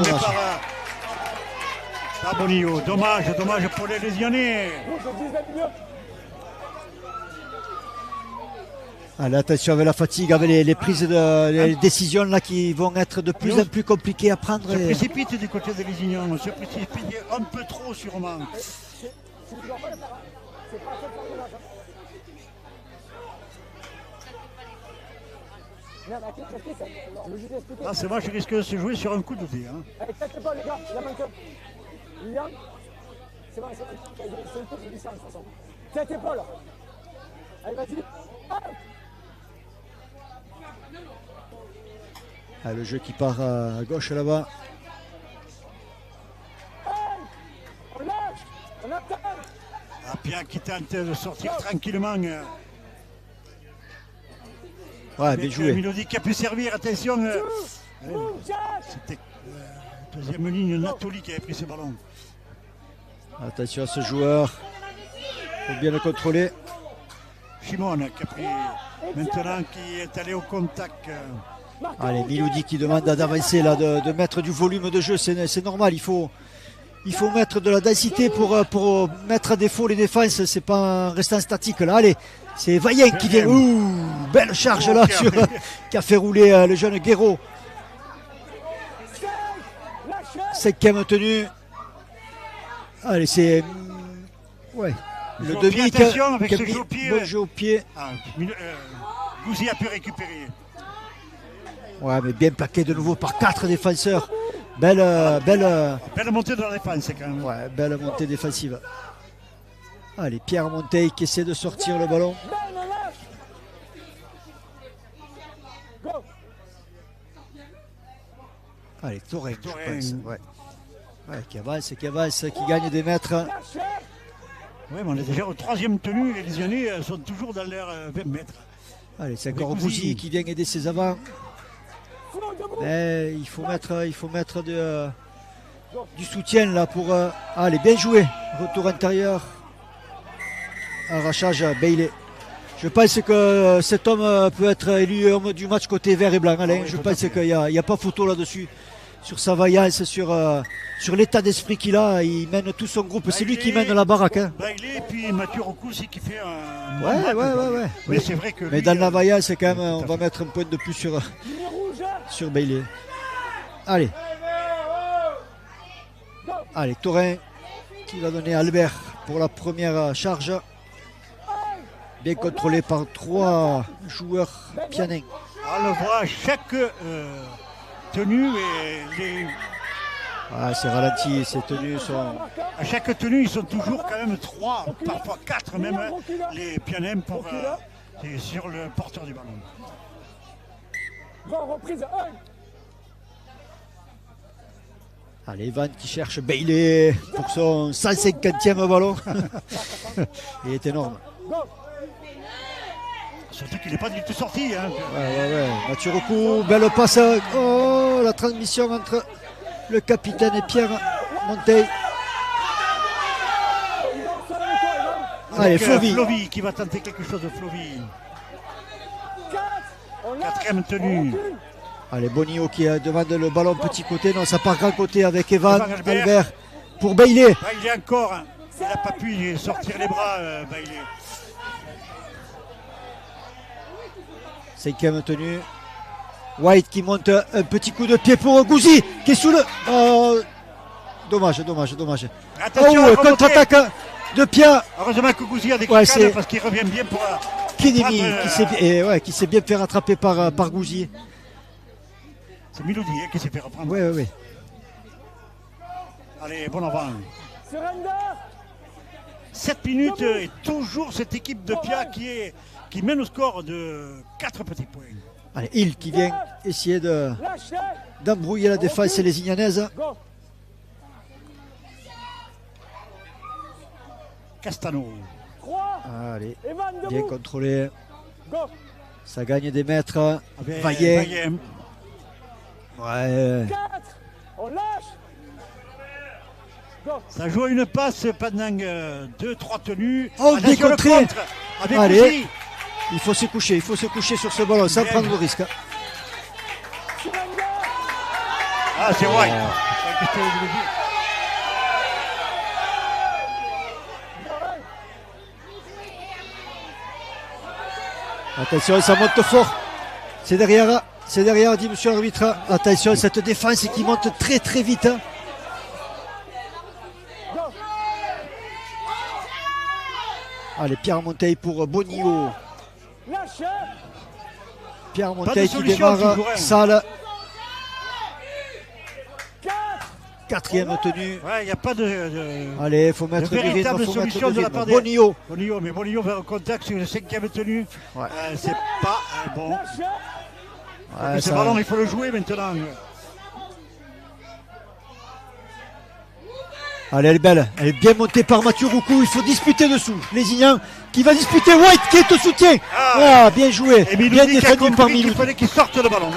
Pas Bonillo. Dommage pour les Lézignanais. Allez, attention avec la fatigue, avec les prises les décisions là qui vont être de plus en plus compliquées à prendre. On se précipite du côté de Lézignan, on se précipite un peu trop sûrement. Ah, c'est moi, je risque de se jouer sur un coup de pied. Hein. C'est vrai, c'est une course de distance de toute façon. Tête épaule. Allez, vas-y. Ah, le jeu qui part à gauche là-bas. On lâche. On attend. Ah, Pierre qui tente de sortir tranquillement. Ouais, bien joué. Milodi qui a pu servir, attention. C'était deuxième ligne, Natoli qui avait pris ce ballon. Attention à ce joueur. Il faut bien le contrôler. Shimon qui a pris maintenant, qui est allé au contact. Allez, Milodi qui demande d'avancer là, de mettre du volume de jeu, c'est normal. Il faut mettre de la densité pour mettre à défaut les défenses. C'est pas en restant statique là. Allez, c'est Vaillant qui vient. Ouh, belle charge là qui a fait rouler le jeune Guéraud. 5e tenue. Allez, c'est ouais. Le demi avec ce jeu au pied. Bon jeu au pied. Gouzi a pu récupérer. Ouais, mais bien plaqué de nouveau par 4 défenseurs. Belle montée de la défense quand même. Ouais, belle montée défensive. Allez, Pierre Monteil qui essaie de sortir le ballon. Allez, Torin, je pense. Ouais. Ouais, qui avance, qui gagne des mètres. Oui, mais on est déjà au 3e tenue. Les Lésionnais sont toujours dans l'air 20 mètres. Allez, c'est encore Gouzi qui vient aider ses avants. Mais il faut mettre du soutien là pour. Allez, bien joué. Retour intérieur. Arrachage à Bailey. Je pense que cet homme peut être élu homme du match côté vert et blanc, Alain. Je pense qu'il n'y a pas photo là-dessus. Sur sa vaillance, sur l'état d'esprit qu'il a, il mène tout son groupe. C'est lui qui mène la baraque. Hein. Bailey et puis Mathieu Rocou aussi qui fait un. Ouais. Mais c'est vrai que. Mais dans la vaillance, quand même, on va mettre un point de plus sur Bailey. Allez. Allez, Torin qui va donner à Albert pour la première charge. Bien contrôlé par 3 joueurs pianins. On le voit, chaque tenue et c'est ralenti, ces tenues sont. À chaque tenue, ils sont toujours quand même 3, parfois 4 même, les pianins pour sur le porteur du ballon. Reprise. Allez, Van qui cherche Bailey pour son 150e ballon. Il est énorme. Surtout qu'il n'est pas du tout sorti. Hein. Ouais. Mathieu Rocou, belle passe. Oh, la transmission entre le capitaine et Pierre Monteil. Allez, Flovy qui va tenter quelque chose de Flovy. 4e tenue. Allez, Bonio qui demande le ballon petit côté. Non, ça part grand côté avec Evan Albert pour Bailey. Bailey encore. Il n'a pas pu sortir les bras, Bailey. 5e tenue. White qui monte un petit coup de pied pour Gouzi qui est sous le. Oh, dommage. Attention, contre-attaque de Pierre. Heureusement que Gouzi a des kickades parce qu'il revient bien pour. Kinemi qui s'est bien fait rattraper par Gouzi. C'est Milodi qui s'est fait reprendre. Oui. Allez, bon avant. 7 minutes et toujours cette équipe de Pia qui mène au score de 4 petits points. Allez, Hill qui vient essayer d'embrouiller la défense lézignanaise. Castano. Allez, bien contrôlé. Ça gagne des mètres. Vaillant. Ouais. Ça joue une passe pendant 2-3 tenues. Oh, bien contré. Allez. Gouzi. Il faut se coucher sur ce ballon sans prendre de risque. Ah, c'est White. Attention, ça monte fort. C'est derrière, dit monsieur l'arbitre. Attention, cette défense qui monte très très vite. Allez, Pierre Monteil pour Bonillo. Pierre Monteil qui démarre. Salle. Quatrième tenue. Ouais, il n'y a pas de allez, il faut mettre du rythme, véritable solution de la part de Bonillo. Mais Bonillo va en contact sur le 5e tenue. Ouais. C'est pas bon. Ouais, Ce ça... ballon, il faut le jouer maintenant. Allez, elle est belle. Elle est bien montée par Mathieu Roucou. Il faut disputer dessous. Lézignan qui va disputer. White qui est au soutien. Ah, bien joué. Et bien défendu par Milou. Il fallait qu'il sorte le ballon.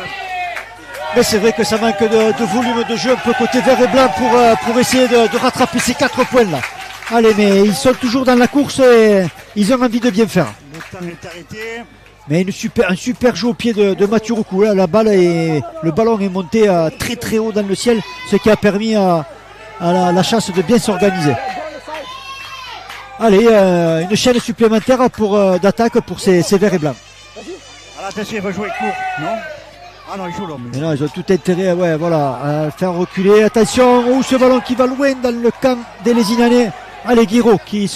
Mais c'est vrai que ça manque de volume de jeu un peu côté vert et blanc pour essayer de rattraper ces 4 points là. Allez, mais ils sont toujours dans la course et ils ont envie de bien faire. Le temps est arrêté. Mais un super jeu au pied de Mathieu Roucou. Là, le ballon est monté très très haut dans le ciel, ce qui a permis à la chasse de bien s'organiser. Allez, une chaîne supplémentaire d'attaque pour ces verts et blancs. Alors attention, il va jouer court, non? Ah non, il joue l'homme. Mais non, ils ont tout intérêt à faire reculer. Attention, ce ballon qui va loin dans le camp des Lézignanais. Allez, Guiraud qui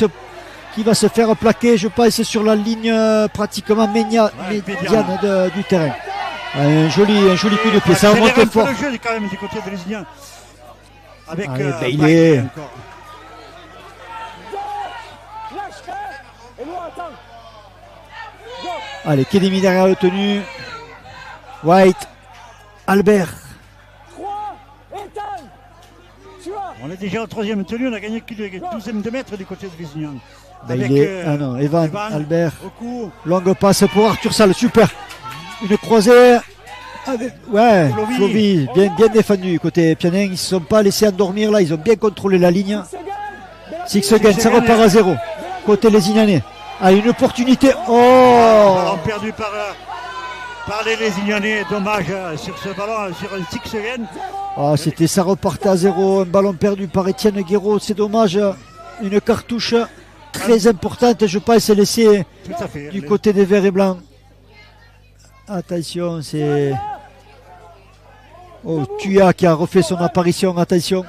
va se faire plaquer, je pense, sur la ligne pratiquement médiane du terrain. Un joli coup de pied, ça remonte fort. Le jeu quand même du côté de Lézignan. Avec il est... encore. Allez, Kedemi derrière le tenu. White, Albert. On est déjà en 3e tenue, on a gagné que le 12e de mètre du côté de Lézignan. Evan, Albert. Longue passe pour Arthur Salle, super. Une croisée. Flovy, bien défendu côté Pianin. Ils ne se sont pas laissés endormir là, ils ont bien contrôlé la ligne. Sixgen, ça repart à 0. Côté Lézignanais. Ah, une opportunité. Ballon perdu par les Lézignanais. Dommage sur ce ballon, sur un Sixgen. Ça repartait à 0. Un ballon perdu par Étienne Guiraud. C'est dommage. Une cartouche très importante, je pense, laissée du côté des verts et blancs. Attention, c'est... Tuya qui a refait son apparition, attention.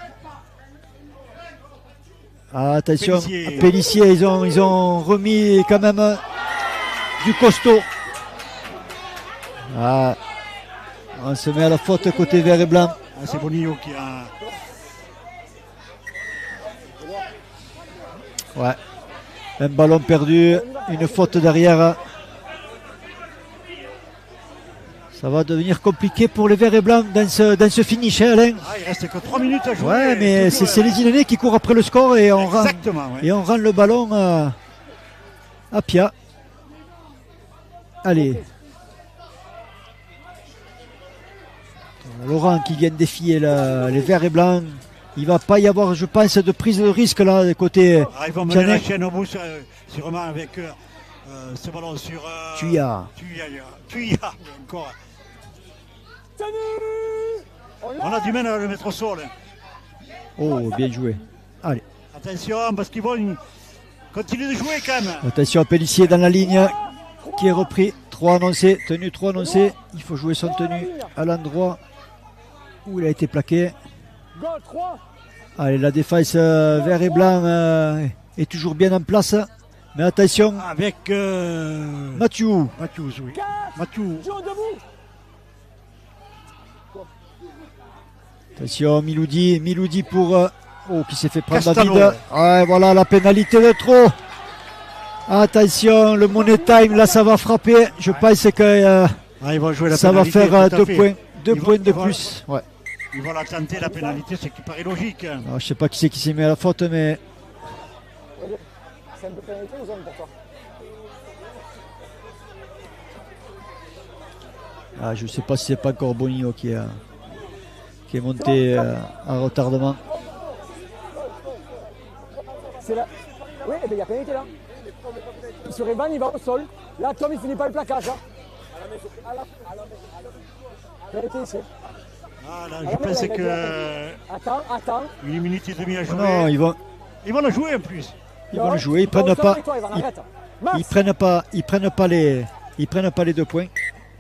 Attention, Pélissier, ils ont remis quand même du costaud. On se met à la faute côté vert et blanc. C'est Bonillo qui a... Ouais. Un ballon perdu, une faute derrière. Ça va devenir compliqué pour les verts et blancs dans ce finish, hein, Alain. Il reste que 3 minutes à jouer. Ouais, mais c'est les Lézignanais qui courent après le score et on rend le ballon à Pia. Allez. Laurent qui vient de défier les verts et blancs. Il ne va pas y avoir, je pense, de prise de risque là, de côté. Ils vont mener la chaîne au bout, sûrement avec ce ballon sur. Tuya, encore. On a du mal à le mettre au sol. Bien joué. Allez. Attention, parce qu'ils vont continuer de jouer quand même. Attention à Pélissier dans la ligne qui est repris. 3 annoncés, tenue 3 annoncés. Il faut jouer son tenue à l'endroit où il a été plaqué. Allez, la défense vert et blanc est toujours bien en place. Mais attention. Avec Mathieu. Oui. Mathieu. Attention, Miloudi pour... qui s'est fait prendre David. Voilà, la pénalité de trop. Attention, le money time, là, ça va frapper. Je pense que ça va faire 2 points. 2 points de plus. Ouais. Ils vont la tenter, la pénalité, ce qui paraît logique. Alors, je ne sais pas qui c'est qui s'est mis à la faute, mais... C'est un peu pénalité ou zone pour toi? Je ne sais pas si c'est pas encore Bonillo qui est monté à retardement. C'est là. Oui, il y a pénalité là. Sur Evan, il va au sol. Là, Tom, il finit pas le plaquage. Pénalité ici. Je pensais que... Attends. 1 minute et demie à jouer. Non, ils vont la jouer en plus. Ils vont le jouer, ils prennent pas Ils prennent pas les 2 points.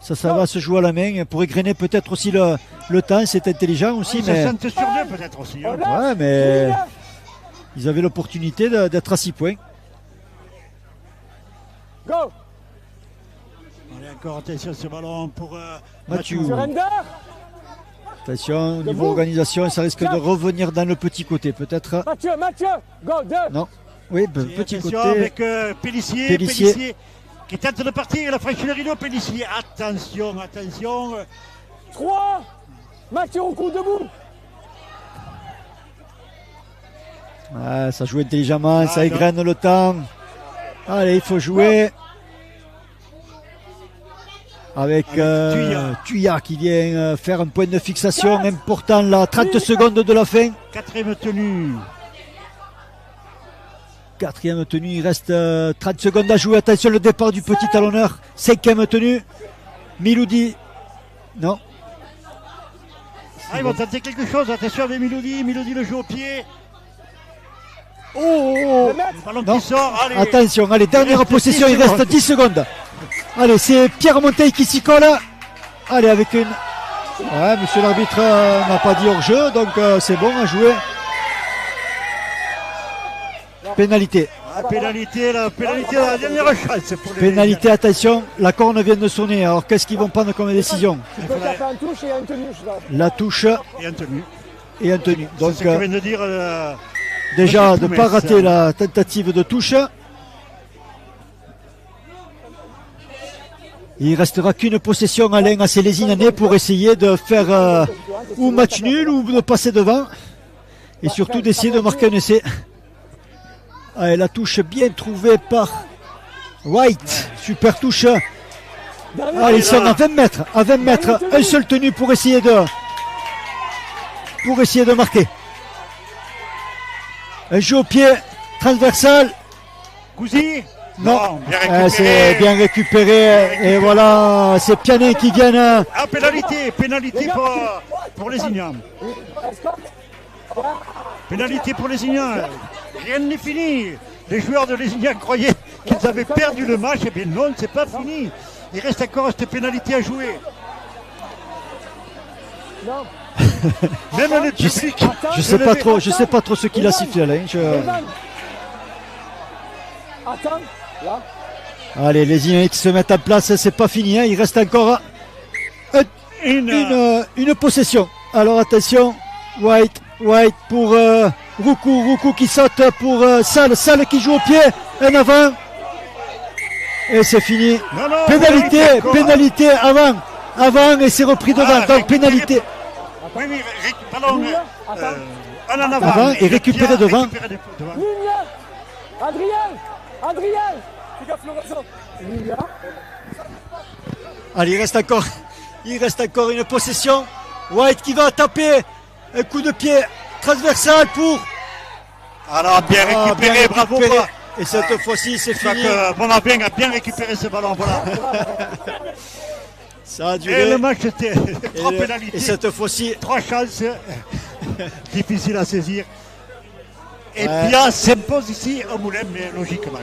Ça va se jouer à la main pour égrener peut-être aussi le temps. C'est intelligent aussi. Ils mais... se sentent sur 2 peut-être aussi. Hein. Ouais, mais ils avaient l'opportunité d'être à 6 points. Go. Allez, encore attention ce ballon pour Mathieu. Mathieu. Surrender. Attention, au niveau organisation, ça risque de revenir dans le petit côté peut-être. Mathieu. Go, 2. Non. Oui, Et petit attention côté. avec Pélissier. Pélissier. Qui tente de partir. Il a franchi le rideau. Pélissier. Attention. 3. Mathieu au coup debout. Ah, ça joue intelligemment, ça non. égrène le temps. Allez, il faut jouer. Avec Thuya qui vient faire un point de fixation important là, 30 secondes de la fin. 4e tenue. 4e tenue, il reste 30 secondes à jouer. Attention, le départ du petit talonneur. 5e tenue. Miloudi. Non. Ah, ils vont tenter quelque chose. Attention avec Miloudi. Miloudi le joue au pied. Oh, Le ballon non. qui sort. Allez. Attention, allez, dernière reste possession, 10 il reste secondes. 10 secondes. Allez, c'est Pierre Monteil qui s'y colle. Allez, avec une... Ouais, monsieur l'arbitre n'a pas dit hors-jeu, donc c'est bon à jouer. Pénalité. Pénalité, la dernière chance pour les Pénalité, attention, la corne vient de sonner. Alors qu'est-ce qu'ils vont prendre comme décision? Tu peux taper en touche et en tenue. La touche Et un tenue. et un tenue. Donc C'est ce que vient de dire déjà de ne pas Poumès. rater la tentative de touche. Il restera qu'une possession Alain à ces Lézignanais pour essayer de faire ou match nul ou de passer devant. Et surtout d'essayer de marquer un essai. Allez, la touche bien trouvée par White. Super touche. Allez, ils sont à 20 mètres. À 20 mètres. Un seul tenu pour essayer de marquer. Un jeu au pied transversal. Gouzi. Non, bien récupéré. c'est bien récupéré. Et voilà, c'est Pianet qui gagne. Ah, pénalité pour les Ignans. Pénalité pour les Ignans. Rien n'est fini. Les joueurs de Lézignan croyaient qu'ils avaient perdu le match. Eh bien non, c'est pas fini. Il reste encore cette pénalité à jouer. Non. Même le public. Je sais pas trop ce qu'il a sifflé Alain. Attends, là. Allez, les Ignans qui se mettent en place, c'est pas fini. Hein. Il reste encore une possession. Alors attention, White pour Roukou qui saute pour Salle qui joue au pied, un avant. Et c'est fini. Non, Pénalité avant et c'est repris devant. Donc pénalité. Oui, pardon. En avant. Avant et récupéré devant. Ligne. Adrien. Fais gaffe, Lorenzo. Ligne. Allez, il reste encore une possession. White qui va taper un coup de pied transversal pour... Alors, bien récupéré, bravo. Et cette fois-ci, c'est fini. Bonabien a bien récupéré ce ballon, voilà. Ça a duré. Et le match était 3 pénalités. Et cette fois-ci, 3 chances. Difficile à saisir. Et bien s'impose ici au Moulin, mais logiquement.